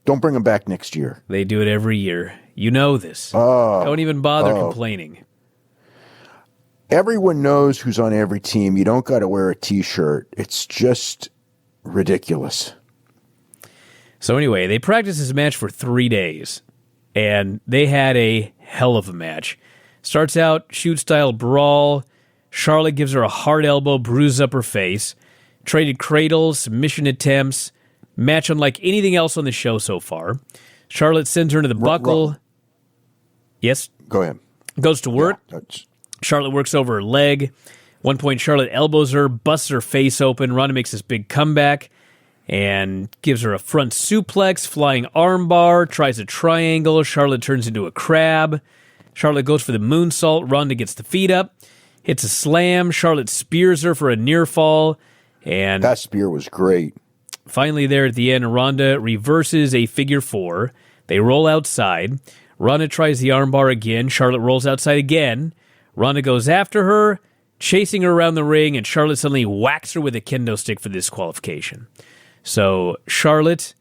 Don't bring them back next year. They do it every year. You know this. Don't even bother complaining. Everyone knows who's on every team. You don't got to wear a T-shirt. It's just ridiculous. So anyway, they practiced this match for 3 days, and they had a hell of a match. Starts out shoot-style brawl. Charlotte gives her a hard elbow, bruises up her face. Traded cradles, submission attempts. Match unlike anything else on the show so far. Charlotte sends her into the buckle. Yes? Go ahead. Goes to work. Yeah, Charlotte works over her leg. One point, Charlotte elbows her, busts her face open. Ronda makes this big comeback. and gives her a front suplex, flying armbar, tries a triangle. Charlotte turns into a crab. Charlotte goes for the moonsault. Ronda gets the feet up, hits a slam. Charlotte spears her for a near fall. And that spear was great. Finally, there at the end, Ronda reverses a figure four. They roll outside. Ronda tries the armbar again. Charlotte rolls outside again. Ronda goes after her, chasing her around the ring, and Charlotte suddenly whacks her with a kendo stick for disqualification. So Charlotte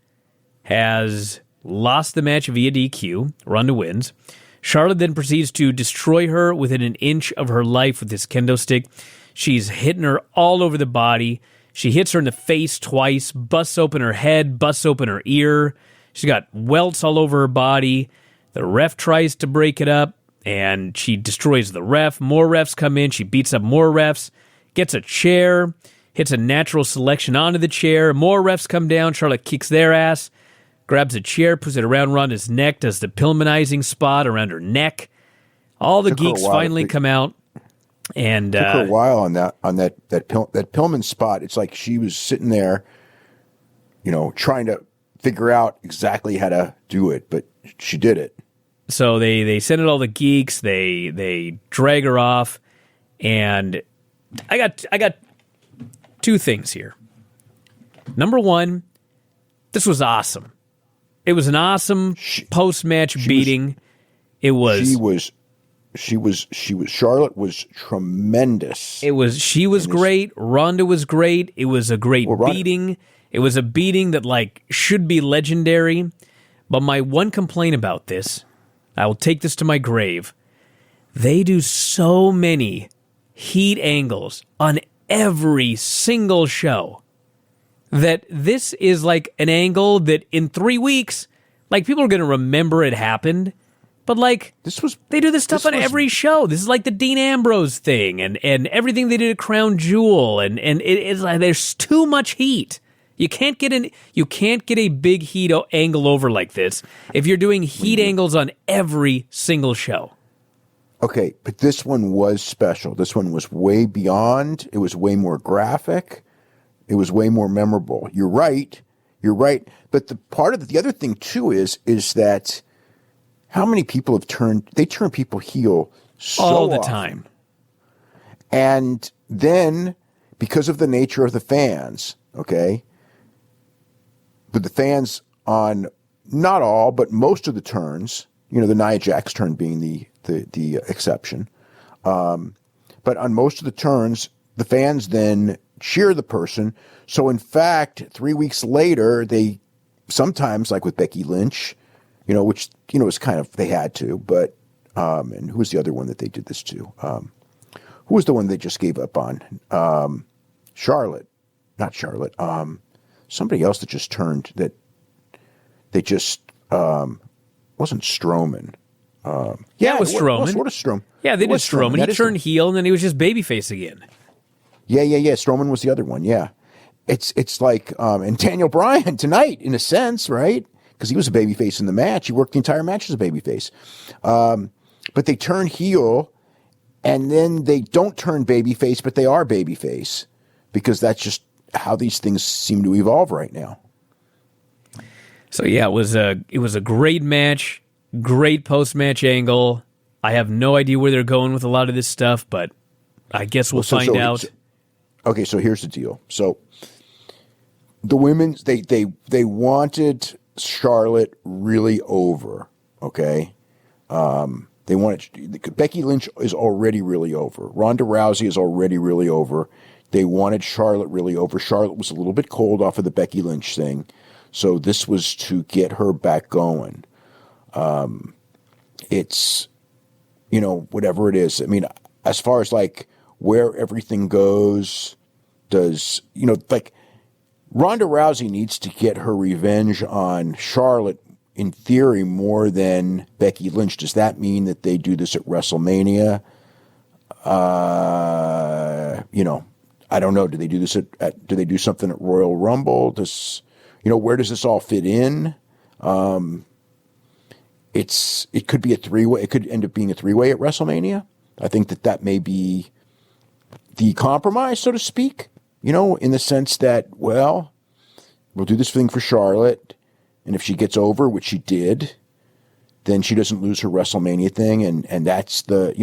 has lost the match via DQ. Ronda wins. Charlotte then proceeds to destroy her within an inch of her life with this kendo stick. She's hitting her all over the body. She hits her in the face twice, busts open her head, busts open her ear. She's got welts all over her body. The ref tries to break it up, and she destroys the ref. More refs come in. She beats up more refs, gets a chair, hits a natural selection onto the chair. More refs come down. Charlotte kicks their ass, grabs a chair, puts it around Ronda's neck, does the Pillmanizing spot around her neck. All the geeks finally come out. And took her a while on that Pillman spot. It's like she was sitting there, trying to figure out exactly how to do it, but she did it. So they send it all the geeks. They drag her off, and I got two things here. Number one, this was awesome. It was an awesome post-match beating. Charlotte was tremendous. She was great. Ronda was great. It was a great beating. It was a beating that should be legendary. But my one complaint about this, I will take this to my grave. They do so many heat angles on every single show that this is like an angle that in 3 weeks, people are going to remember it happened. But they do this stuff on every show. This is like the Dean Ambrose thing, and everything they did at Crown Jewel, and it's like there's too much heat. You can't get a big heat angle over like this if you're doing heat angles on every single show. Okay, but this one was special. This one was way beyond. It was way more graphic. It was way more memorable. You're right. But the other thing too is that. How many people turn people heel so all the often. time. And then, because of the nature of the fans, okay, but the fans on not all, but most of the turns, the Nia Jax turn being the exception, but on most of the turns, the fans then cheer the person. So in fact, 3 weeks later, they sometimes, like with Becky Lynch, which, is kind of, they had to, but, and who was the other one that they did this to? Who was the one they just gave up on? Charlotte, not Charlotte. Somebody else that just turned that they just, wasn't Strowman. It was Strowman. What a Strowman. Yeah, they did Strowman. He turned heel and then he was just babyface again. Yeah. Strowman was the other one. Yeah. It's like, and Daniel Bryan tonight in a sense, right? Because he was a babyface in the match. He worked the entire match as a babyface. But they turn heel, and then they don't turn babyface, but they are babyface. Because that's just how these things seem to evolve right now. So yeah, it was a great match, great post-match angle. I have no idea where they're going with a lot of this stuff, but I guess we'll find out. Okay, so here's the deal. So the women's, they wanted Charlotte really over, okay? They wanted Becky Lynch is already really over. Ronda Rousey is already really over. They wanted Charlotte really over. Charlotte was a little bit cold off of the Becky Lynch thing, so this was to get her back going. It's, whatever it is. I mean, as far as where everything goes, Ronda Rousey needs to get her revenge on Charlotte, in theory, more than Becky Lynch. Does that mean that they do this at WrestleMania? I don't know. Do they do this do they do something at Royal Rumble? Where does this all fit in? It could be a three-way. It could end up being a three-way at WrestleMania. I think that may be the compromise, so to speak. In the sense that, we'll do this thing for Charlotte, and if she gets over, which she did, then she doesn't lose her WrestleMania thing, and that's the,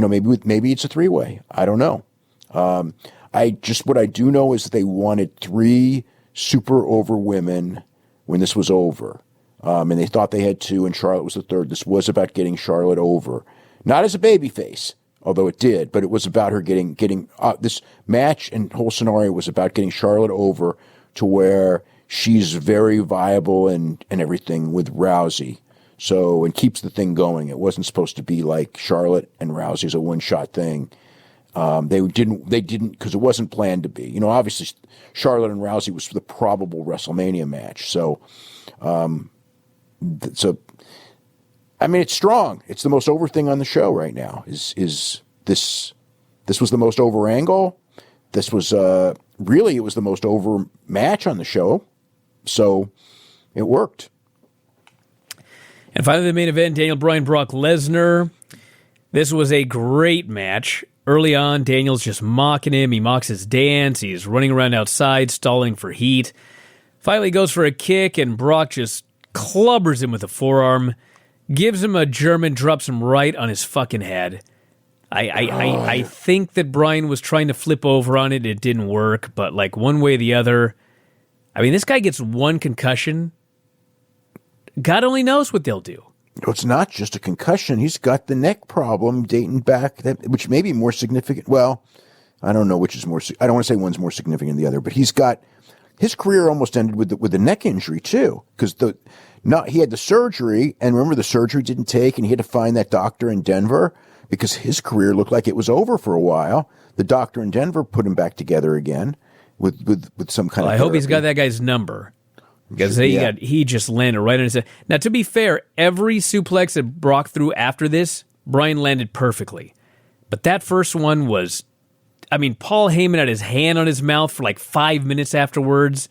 maybe it's a 3-way. I don't know. What I do know is that they wanted 3 super over women when this was over. And they thought they had 2, and Charlotte was the 3rd. This was about getting Charlotte over. Not as a babyface, although it did, but it was about her getting this match and whole scenario was about getting Charlotte over to where she's very viable and everything with Rousey. So, and keeps the thing going. It wasn't supposed to be like Charlotte and Rousey's a one-shot thing. They didn't, because it wasn't planned to be. Obviously, Charlotte and Rousey was the probable WrestleMania match. So, it's strong. It's the most over thing on the show right now. Is this was the most over angle. This was really, it was the most over match on the show. So it worked. And finally, the main event, Daniel Bryan, Brock Lesnar. This was a great match. Early on, Daniel's just mocking him. He mocks his dance. He's running around outside, stalling for heat. Finally goes for a kick, and Brock just clubbers him with a forearm. Gives him a German, drops him right on his fucking head. I think that Bryan was trying to flip over on it. It didn't work, but like one way or the other. I mean, this guy gets one concussion. God only knows what they'll do. It's not just a concussion. He's got the neck problem dating back, which may be more significant. Well, I don't know which is more. I don't want to say one's more significant than the other, but he's got his career almost ended with the neck injury too, because he had the surgery, and remember the surgery didn't take, and he had to find that doctor in Denver because his career looked like it was over for a while. The doctor in Denver put him back together again with some kind of. I hope he's got that guy's number. Because he just landed right on his head. Now, to be fair, every suplex that Brock threw after this, Bryan landed perfectly. But that first one was, Paul Heyman had his hand on his mouth for like 5 minutes afterwards.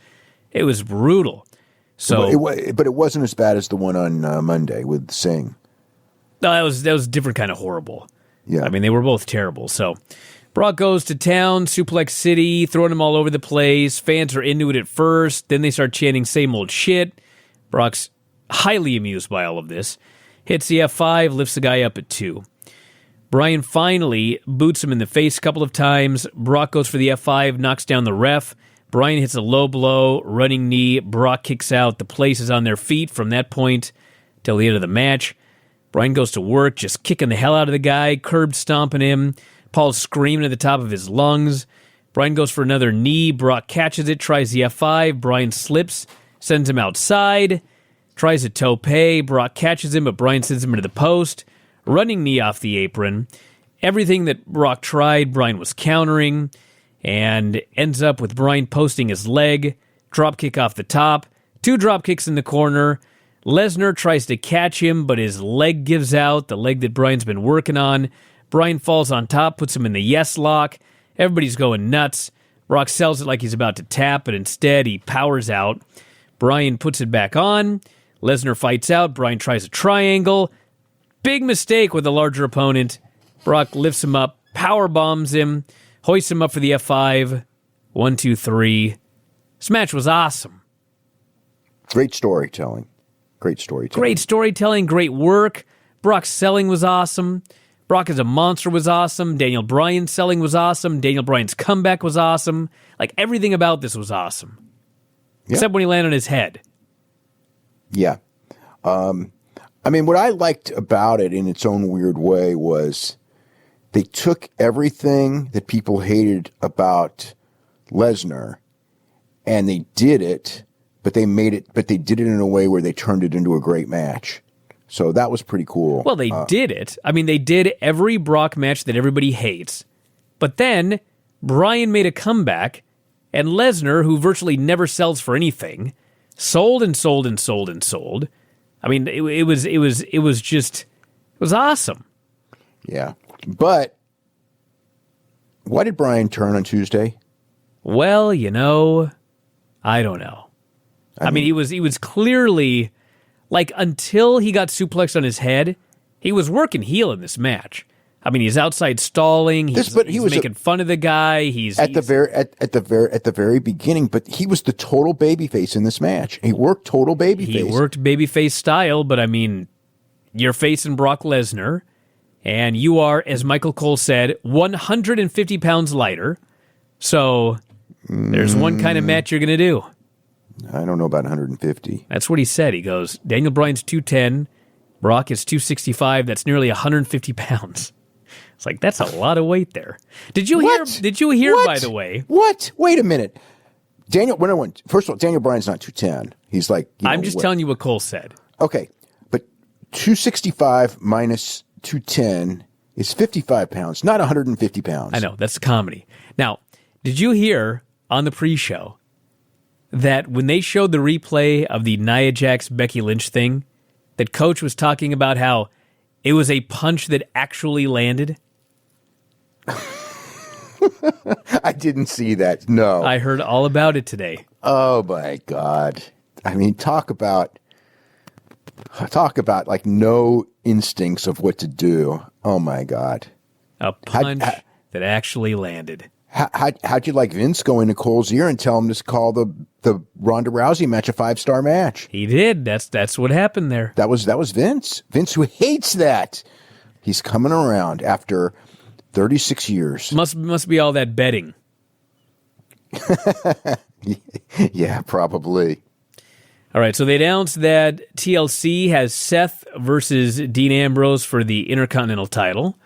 It was brutal. So, but it wasn't as bad as the one on Monday with Singh. No, that was different kind of horrible. Yeah, they were both terrible. So, Brock goes to town, Suplex City, throwing him all over the place. Fans are into it at first. Then they start chanting same old shit. Brock's highly amused by all of this. Hits the F5, lifts the guy up at 2. Bryan finally boots him in the face a couple of times. Brock goes for the F5, knocks down the ref. Bryan hits a low blow, running knee. Brock kicks out. The place is on their feet from that point till the end of the match. Bryan goes to work, just kicking the hell out of the guy, curb stomping him. Paul's screaming at the top of his lungs. Bryan goes for another knee. Brock catches it, tries the F5. Bryan slips, sends him outside. Tries a tope. Brock catches him, but Bryan sends him into the post. Running knee off the apron. Everything that Brock tried, Bryan was countering. And ends up with Bryan posting his leg. Drop kick off the top. 2 drop kicks in the corner. Lesnar tries to catch him, but his leg gives out. The leg that Bryan's been working on. Bryan falls on top, puts him in the yes lock. Everybody's going nuts. Brock sells it like he's about to tap, but instead he powers out. Bryan puts it back on. Lesnar fights out. Bryan tries a triangle. Big mistake with a larger opponent. Brock lifts him up, power bombs him, hoists him up for the F5. 1, 2, 3. This match was awesome. Great storytelling. Great storytelling, great work. Brock's selling was awesome. Brock as a monster was awesome. Daniel Bryan's selling was awesome. Daniel Bryan's comeback was awesome. Like, everything about this was awesome. Yep. Except when he landed on his head. Yeah. What I liked about it in its own weird way was they took everything that people hated about Lesnar and they did it, but they did it in a way where they turned it into a great match. So that was pretty cool. Well, they did it. They did every Brock match that everybody hates. But then Bryan made a comeback, and Lesnar, who virtually never sells for anything, sold and sold and sold and sold. It was awesome. Yeah. But why did Bryan turn on Tuesday? Well, I don't know. He was clearly, like, until he got suplexed on his head, he was working heel in this match. I mean, he's outside stalling. He's he was making fun of the guy. At the very beginning, but he was the total babyface in this match. He worked total babyface. He worked babyface style, but I mean, you're facing Brock Lesnar, and you are, as Michael Cole said, 150 pounds lighter. So there's one kind of match you're going to do. I don't know about 150. That's what he said. He goes, Daniel Bryan's 210, Brock is 265. That's nearly 150 pounds. It's like, that's a lot of weight there. Did you hear? Did you hear? By the way, what? Wait a minute, Daniel. First of all, Daniel Bryan's not 210. He's like. I'm just telling you what Cole said. Okay, but 265 minus 210 is 55 pounds, not 150 pounds. I know, that's comedy. Now, did you hear on the pre-show that when they showed the replay of the Nia Jax Becky Lynch thing, that Coach was talking about how it was a punch that actually landed? I didn't see that. No. I heard all about it today. Oh my God. I mean, talk about like no instincts of what to do. Oh my God. A punch that actually landed. How'd you like Vince go into Cole's ear and tell him to call the Ronda Rousey match a 5-star match? He did. That's what happened there. That was Vince. Vince, who hates that. He's coming around after 36 years. Must be all that betting. Yeah, probably. All right, so they announced that TLC has Seth versus Dean Ambrose for the Intercontinental title.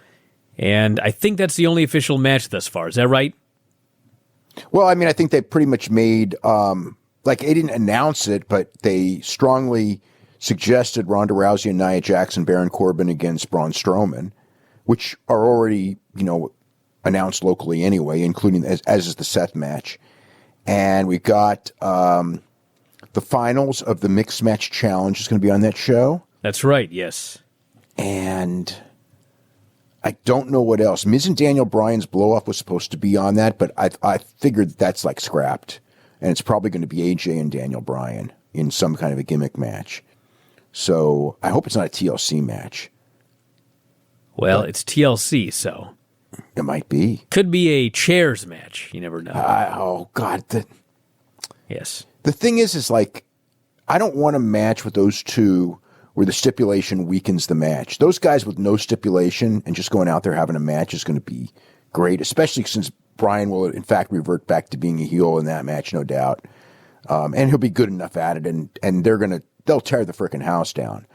And I think that's the only official match thus far. Is that right? Well, I mean, I think they pretty much made, they didn't announce it, but they strongly suggested Ronda Rousey and Nia Jax and Baron Corbin against Braun Strowman, which are already, announced locally anyway, including as is the Seth match. And we've got the finals of the Mixed Match Challenge is going to be on that show. That's right, yes. And I don't know what else. Miz and Daniel Bryan's blow-off was supposed to be on that, but I figured that's like scrapped. And it's probably going to be AJ and Daniel Bryan in some kind of a gimmick match. So I hope it's not a TLC match. Well, it's TLC, so. It might be. Could be a chairs match. You never know. Oh, God. Yes. The thing is like, I don't want a match with those two where the stipulation weakens the match. Those guys with no stipulation and just going out there having a match is going to be great, especially since Bryan will, in fact, revert back to being a heel in that match, no doubt. And he'll be good enough at it, and they'll tear the frickin' house down.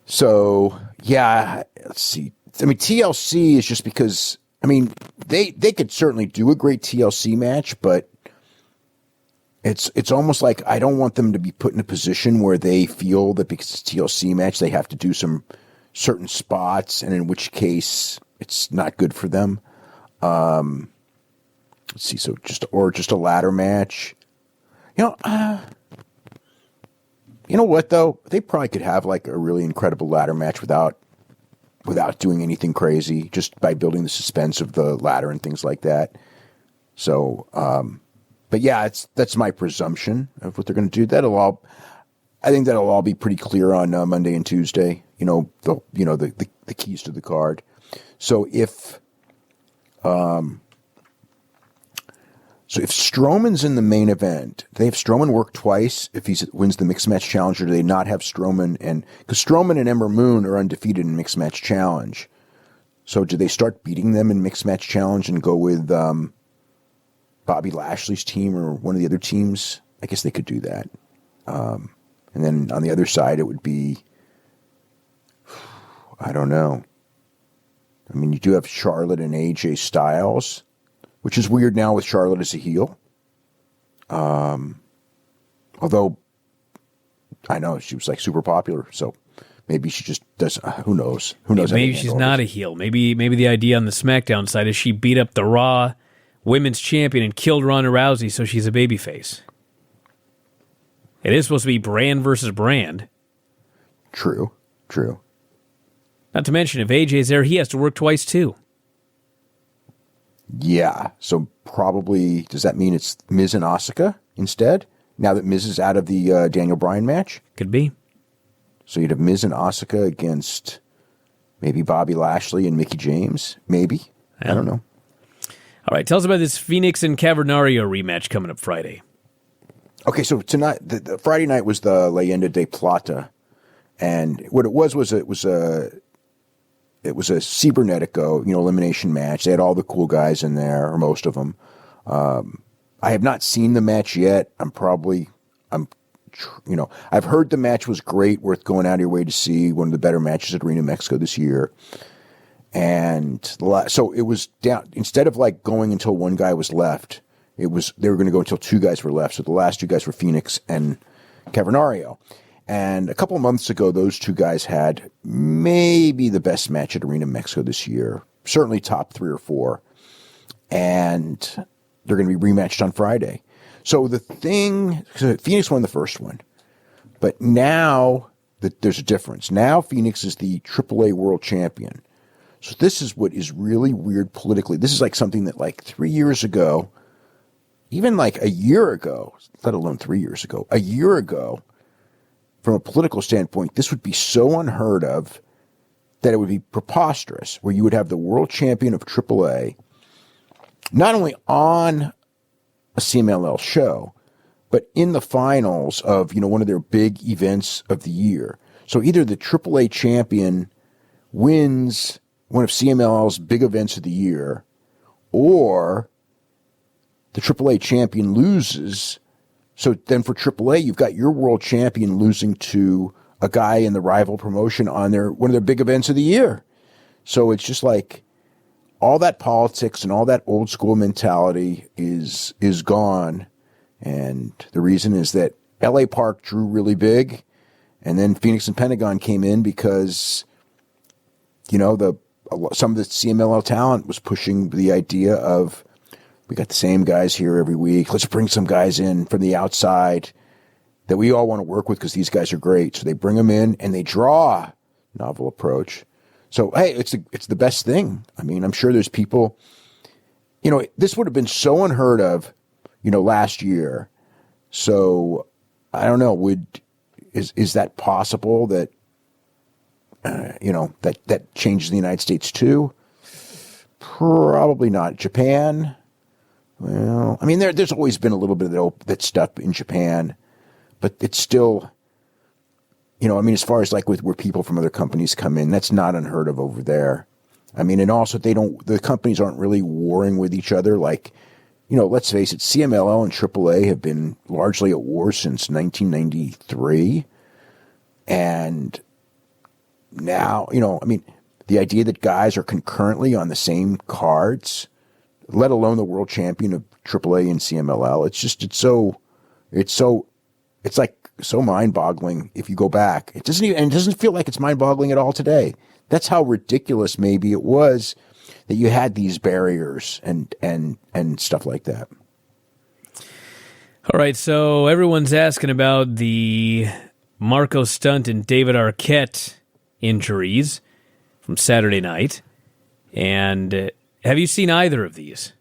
So, yeah, let's see. I mean, TLC is just because, I mean, they could certainly do a great TLC match, but it's almost like I don't want them to be put in a position where they feel that because it's a TLC match, they have to do some certain spots, and in which case it's not good for them. Let's see. So just a ladder match. You know what though? They probably could have like a really incredible ladder match without doing anything crazy, just by building the suspense of the ladder and things like that. So, but yeah, that's my presumption of what they're going to do. I think that'll all be pretty clear on Monday and Tuesday. The keys to the card. So if Strowman's in the main event, do they have Strowman work twice if he wins the Mixed Match Challenge, or do they not have Strowman? Because Strowman and Ember Moon are undefeated in Mixed Match Challenge. So do they start beating them in Mixed Match Challenge and go with Bobby Lashley's team or one of the other teams? I guess they could do that. And then on the other side, it would be, I don't know. I mean, you do have Charlotte and AJ Styles, which is weird now with Charlotte as a heel. Although, I know, she was like super popular, so maybe she just doesn't, who knows? Who knows? Maybe she's not a heel. Maybe the idea on the SmackDown side is she beat up the Raw Women's Champion and killed Ronda Rousey, so she's a babyface. It is supposed to be brand versus brand. True. Not to mention, if AJ's there, he has to work twice, too. Yeah, so probably, does that mean it's Miz and Asuka instead? Now that Miz is out of the Daniel Bryan match? Could be. So you'd have Miz and Asuka against Maybe Bobby Lashley and Mickey James. Maybe. Yeah. I don't know. All right, tell us about this Phoenix and Cavernario rematch coming up Friday. Okay, so tonight, the Friday night was the Leyenda de Plata, and what it was a Cibernetico, elimination match. They had all the cool guys in there, or most of them. I have not seen the match yet. I've heard the match was great, worth going out of your way to see. One of the better matches at Arena Mexico this year. And so it was down, instead of like going until one guy was left, they were going to go until two guys were left. So the last two guys were Phoenix and Cavernario. And a couple of months ago, those two guys had maybe the best match at Arena Mexico this year, certainly top 3 or 4. And they're going to be rematched on Friday. So Phoenix won the first one, but now there's a difference. Now Phoenix is the AAA world champion. So this is what is really weird politically. This is like something that like 3 years ago, even like a year ago, let alone 3 years ago, a year ago, from a political standpoint, this would be so unheard of that it would be preposterous, where you would have the world champion of AAA not only on a CMLL show, but in the finals of, one of their big events of the year. So either the AAA champion wins one of CMLL's big events of the year, or the AAA champion loses. So then for AAA, you've got your world champion losing to a guy in the rival promotion on one of their big events of the year. So it's just like all that politics and all that old school mentality is gone. And the reason is that LA Park drew really big, and then Phoenix and Pentagon came in because, some of the CMLL talent was pushing the idea of, we got the same guys here every week. Let's bring some guys in from the outside that we all want to work with because these guys are great. So they bring them in and they draw. Novel approach. So, hey, it's the best thing. I mean, I'm sure there's people, this would have been so unheard of, last year. So I don't know, is that possible that, that changes the United States too? Probably not. Japan. Well, I mean, there's always been a little bit of that stuff in Japan, but it's still, as far as like where people from other companies come in, that's not unheard of over there. I mean, and also the companies aren't really warring with each other. Like, let's face it, CMLL and AAA have been largely at war since 1993. And now, the idea that guys are concurrently on the same cards, let alone the world champion of AAA and CMLL. It's like so mind-boggling if you go back. It doesn't feel like it's mind-boggling at all today. That's how ridiculous maybe it was that you had these barriers and stuff like that. All right, so everyone's asking about the Marco Stunt and David Arquette injuries from Saturday night. And have you seen either of these?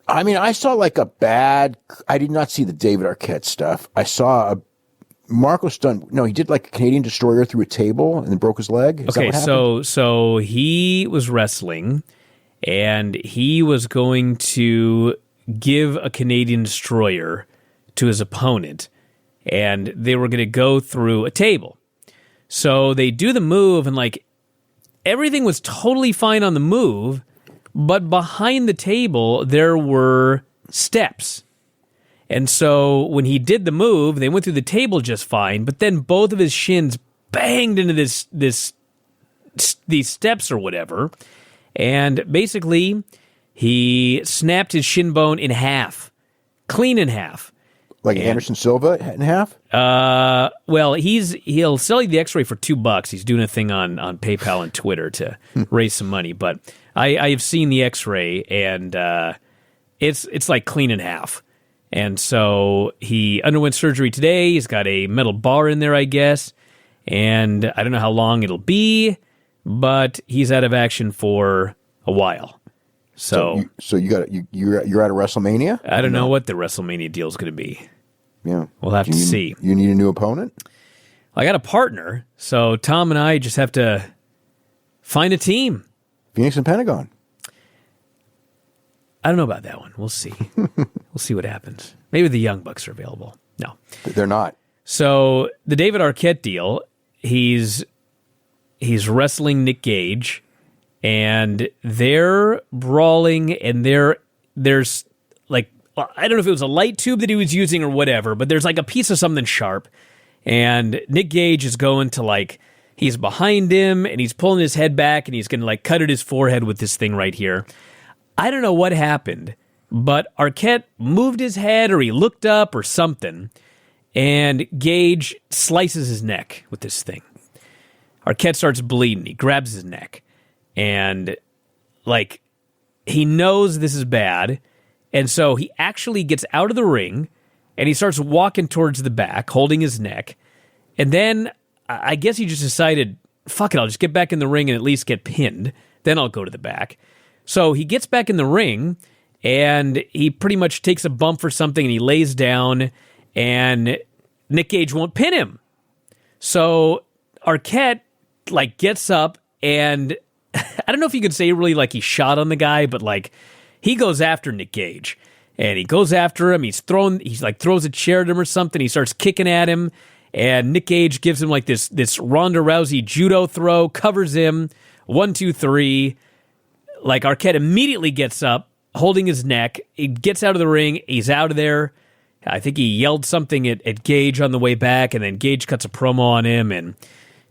I mean, I saw I did not see the David Arquette stuff. I saw a Marco Stunt. No, he did like a Canadian destroyer through a table and then broke his leg. Is that what happened? So he was wrestling and he was going to give a Canadian destroyer to his opponent, and they were going to go through a table. So they do the move, and like everything was totally fine on the move, but behind the table there were steps. And so when he did the move, they went through the table just fine, but then both of his shins banged into these steps or whatever, and basically he snapped his shin bone in half, clean in half. Like Anderson Silva in half? Well, he'll sell you the X-ray for $2. He's doing a thing on PayPal and Twitter to raise some money. But I have seen the X-ray, and it's like clean in half. And so he underwent surgery today. He's got a metal bar in there, I guess, and I don't know how long it'll be, but he's out of action for a while. So you're out of WrestleMania? I don't know what the WrestleMania deal is going to be. Yeah. We'll have to see. You need a new opponent? I got a partner, so Tom and I just have to find a team. Phoenix and Pentagon. I don't know about that one. We'll see. We'll see what happens. Maybe the Young Bucks are available. No. They're not. So the David Arquette deal, he's wrestling Nick Gage, and they're brawling, and there's like, I don't know if it was a light tube that he was using or whatever, but there's like a piece of something sharp, and Nick Gage is going to like, he's behind him, and he's pulling his head back, and he's going to like cut at his forehead with this thing right here. I don't know what happened, but Arquette moved his head, or he looked up or something, and Gage slices his neck with this thing. Arquette starts bleeding. He grabs his neck. And, like, he knows this is bad. And so he actually gets out of the ring, and he starts walking towards the back, holding his neck. And then I guess he just decided, fuck it, I'll just get back in the ring and at least get pinned. Then I'll go to the back. So he gets back in the ring, and he pretty much takes a bump for something, and he lays down, and Nick Gage won't pin him. So Arquette, like, gets up, and I don't know if you could say really, like, he shot on the guy, but, like, he goes after Nick Gage. And he goes after him. He's throws a chair at him or something. He starts kicking at him, and Nick Gage gives him, like, this Ronda Rousey judo throw, covers him, 1, 2, 3. Like, Arquette immediately gets up, holding his neck. He gets out of the ring. He's out of there. I think he yelled something at Gage on the way back, and then Gage cuts a promo on him, and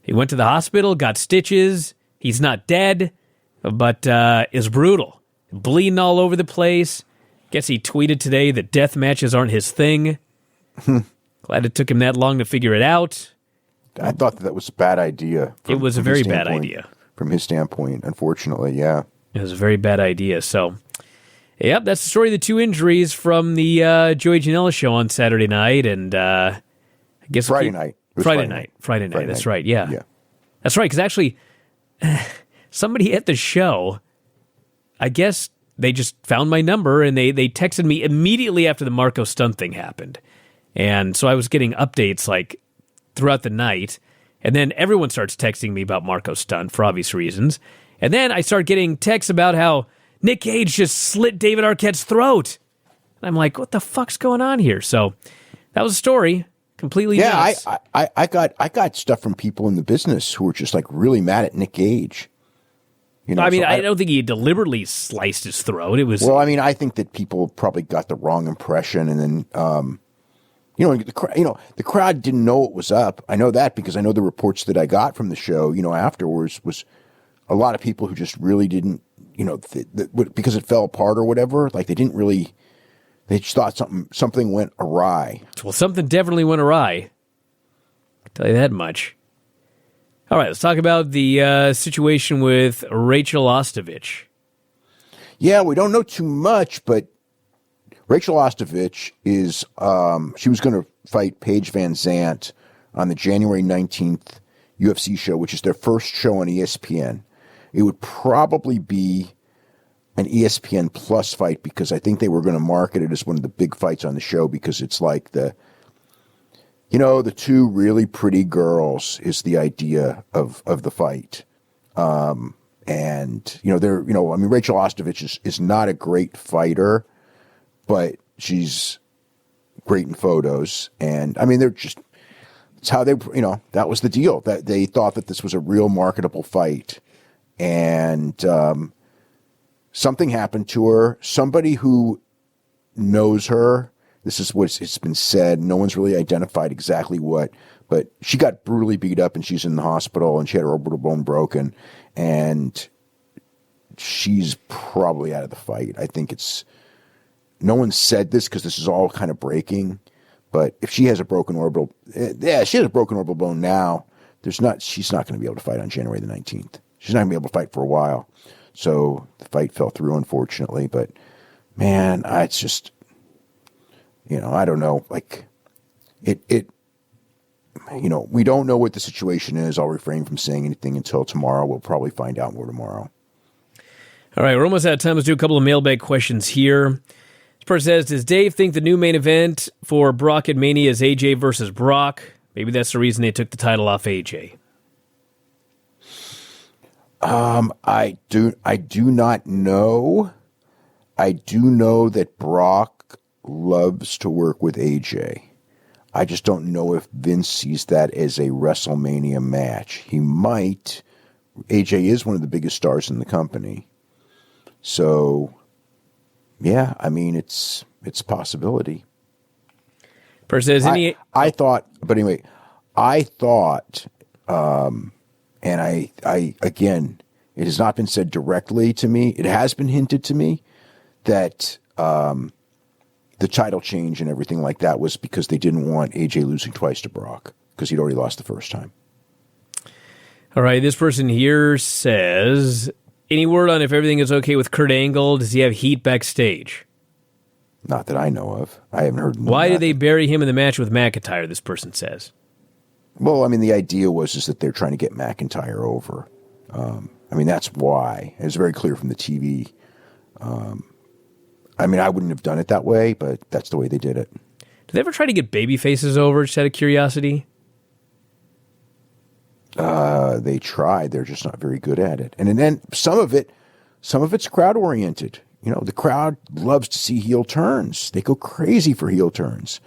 he went to the hospital, got stitches. He's not dead, but is brutal. Bleeding all over the place. Guess he tweeted today that death matches aren't his thing. Glad it took him that long to figure it out. I thought that was a bad idea. It was a very bad idea. From his standpoint, unfortunately, yeah. It was a very bad idea. So, yep, that's the story of the two injuries from the Joey Janela show on Saturday night. And I guess Friday night. Friday night. That's right, yeah. That's right, because actually, somebody at the show, I guess they just found my number, and they texted me immediately after the Marco Stunt thing happened. And so I was getting updates, like, throughout the night. And then everyone starts texting me about Marco Stunt for obvious reasons. And then I start getting texts about how Nick Gage just slit David Arquette's throat. And I'm like, what the fuck's going on here? So that was a story. Completely nuts. I got stuff from people in the business who were just like really mad at Nick Gage. You know, I mean, I don't think he deliberately sliced his throat. It was I think that people probably got the wrong impression, and then the crowd didn't know it was up. I know that because I know the reports that I got from the show, afterwards was a lot of people who just really didn't, because it fell apart or whatever. Like they just thought something went awry. Well, something definitely went awry. I'll tell you that much. All right, let's talk about the situation with Rachel Ostovich. Yeah, we don't know too much, but Rachel Ostovich is, she was going to fight Paige Van Zandt on the January 19th UFC show, which is their first show on ESPN. It would probably be an ESPN Plus fight because I think they were going to market it as one of the big fights on the show because it's like the two really pretty girls is the idea of the fight. Rachel Ostovich is not a great fighter, but she's great in photos. And I mean, it's how they, that was the deal, that they thought that this was a real marketable fight. And something happened to her. Somebody who knows her, this is what it's been said. No one's really identified exactly what, but she got brutally beat up and she's in the hospital and she had her orbital bone broken and she's probably out of the fight. I think no one said this because this is all kind of breaking, but if she has a broken orbital, she has a broken orbital bone now. She's not going to be able to fight on January the 19th. She's not going to be able to fight for a while. So the fight fell through, unfortunately. But, man, it's just, I don't know. Like, we don't know what the situation is. I'll refrain from saying anything until tomorrow. We'll probably find out more tomorrow. All right, we're almost out of time. Let's do a couple of mailbag questions here. This person says, does Dave think the new main event for Brock at Mania is AJ versus Brock? Maybe that's the reason they took the title off AJ. I do not know. I do know that Brock loves to work with AJ. I just don't know if Vince sees that as a WrestleMania match. He might. AJ is one of the biggest stars in the company. So, yeah, I mean, it's a possibility. I thought, but anyway, I thought, and I again, it has not been said directly to me. It has been hinted to me that the title change and everything like that was because they didn't want AJ losing twice to Brock because he'd already lost the first time. All right, this person here says, any word on if everything is okay with Kurt Angle? Does he have heat backstage? Not that I know of. I haven't heard. Why did they bury him in the match with McIntyre, this person says? Well, I mean, the idea was that they're trying to get McIntyre over. I mean, that's why. It was very clear from the TV. I mean, I wouldn't have done it that way, but that's the way they did it. Did they ever try to get baby faces over, just out of curiosity? They tried. They're just not very good at it. And then some of it's crowd oriented. You know, the crowd loves to see heel turns. They go crazy for heel turns.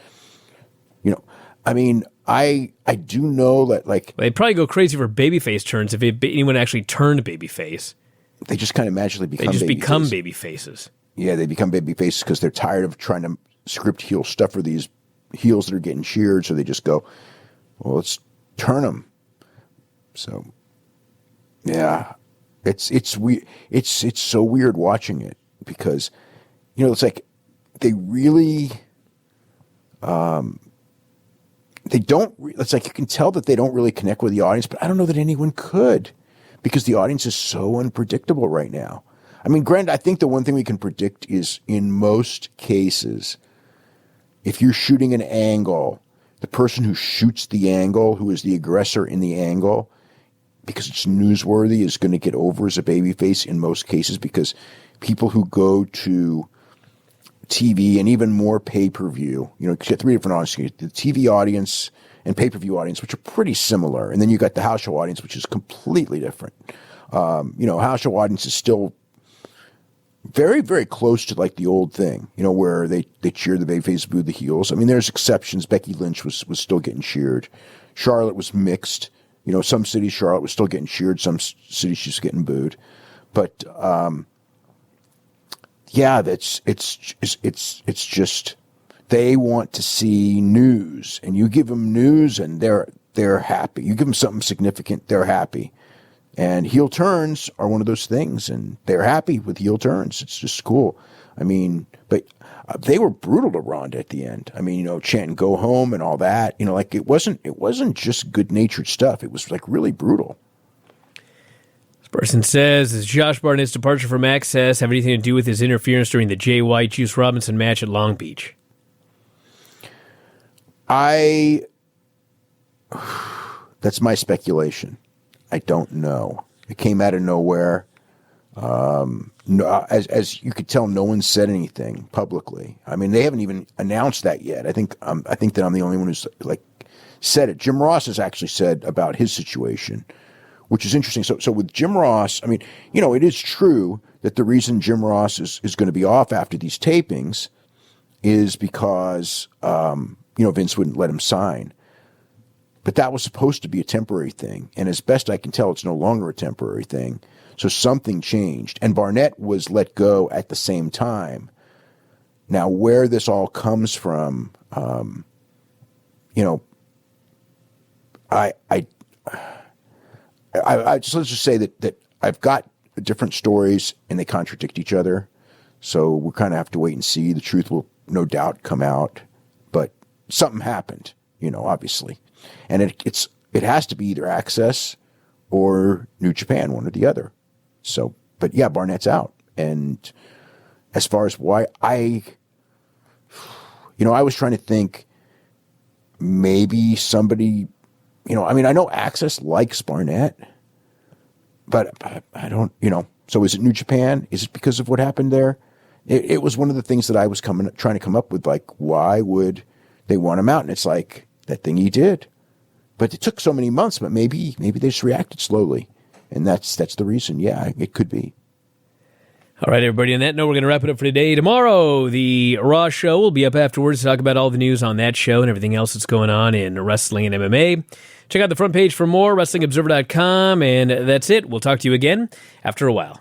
You know, I mean, I do know that, like, they'd probably go crazy for babyface turns if anyone actually turned babyface. They just kind of magically become. They just become baby faces. Yeah, they become baby faces because they're tired of trying to script heel stuff for these heels that are getting cheered. So they just go, well, let's turn them. So, yeah, it's weird. It's so weird watching it because, you know, it's like they really, they don't. It's like you can tell that they don't really connect with the audience, but I don't know that anyone could because the audience is so unpredictable right now. I mean, granted, I think the one thing we can predict is in most cases, if you're shooting an angle, the person who shoots the angle, who is the aggressor in the angle, because it's newsworthy, is going to get over as a babyface in most cases because people who go to TV and even more pay-per-view, you know, you get three different audiences, the TV audience and pay-per-view audience, which are pretty similar. And then you got the house show audience, which is completely different. You know, house show audience is still very, very close to like the old thing, you know, where they cheer the babyface, boo the heels. I mean, there's exceptions. Becky Lynch was still getting cheered. Charlotte was mixed. You know, some cities Charlotte was still getting cheered. Some cities she's getting booed. But yeah, it's just they want to see news, and you give them news, and they're happy. You give them something significant, they're happy. And heel turns are one of those things, and they're happy with heel turns. It's just cool. I mean, but they were brutal to Ronda at the end. I mean, you know, chanting "Go home" and all that. You know, like it wasn't just good-natured stuff. It was like really brutal. This person says, does Josh Barnett's departure from Access have anything to do with his interference during the Jay White Juice Robinson match at Long Beach? That's my speculation. I don't know. It came out of nowhere. No, as you could tell, no one said anything publicly. I mean, they haven't even announced that yet. I think that I'm the only one who's like said it. Jim Ross has actually said about his situation, which is interesting. So with Jim Ross, I mean, you know, it is true that the reason Jim Ross is going to be off after these tapings is because you know, Vince wouldn't let him sign. But that was supposed to be a temporary thing. And as best I can tell, it's no longer a temporary thing. So something changed. And Barnett was let go at the same time. Now, where this all comes from, you know, let's just say that I've got different stories and they contradict each other. So we kind of have to wait and see. The truth will no doubt come out. But something happened, you know, obviously. And it has to be either Access or New Japan, one or the other. So, but yeah, Barnett's out. And as far as why, I was trying to think maybe somebody, you know, I mean, I know Access likes Barnett, but I don't, you know, so is it New Japan? Is it because of what happened there? It was one of the things that I was trying to come up with, like, why would they want him out? And it's like that thing he did. But it took so many months, but maybe they just reacted slowly. And that's the reason. Yeah, it could be. All right, everybody. On that note, we're going to wrap it up for today. Tomorrow, the Raw show will be up afterwards to talk about all the news on that show and everything else that's going on in wrestling and MMA. Check out the front page for more, WrestlingObserver.com. And that's it. We'll talk to you again after a while.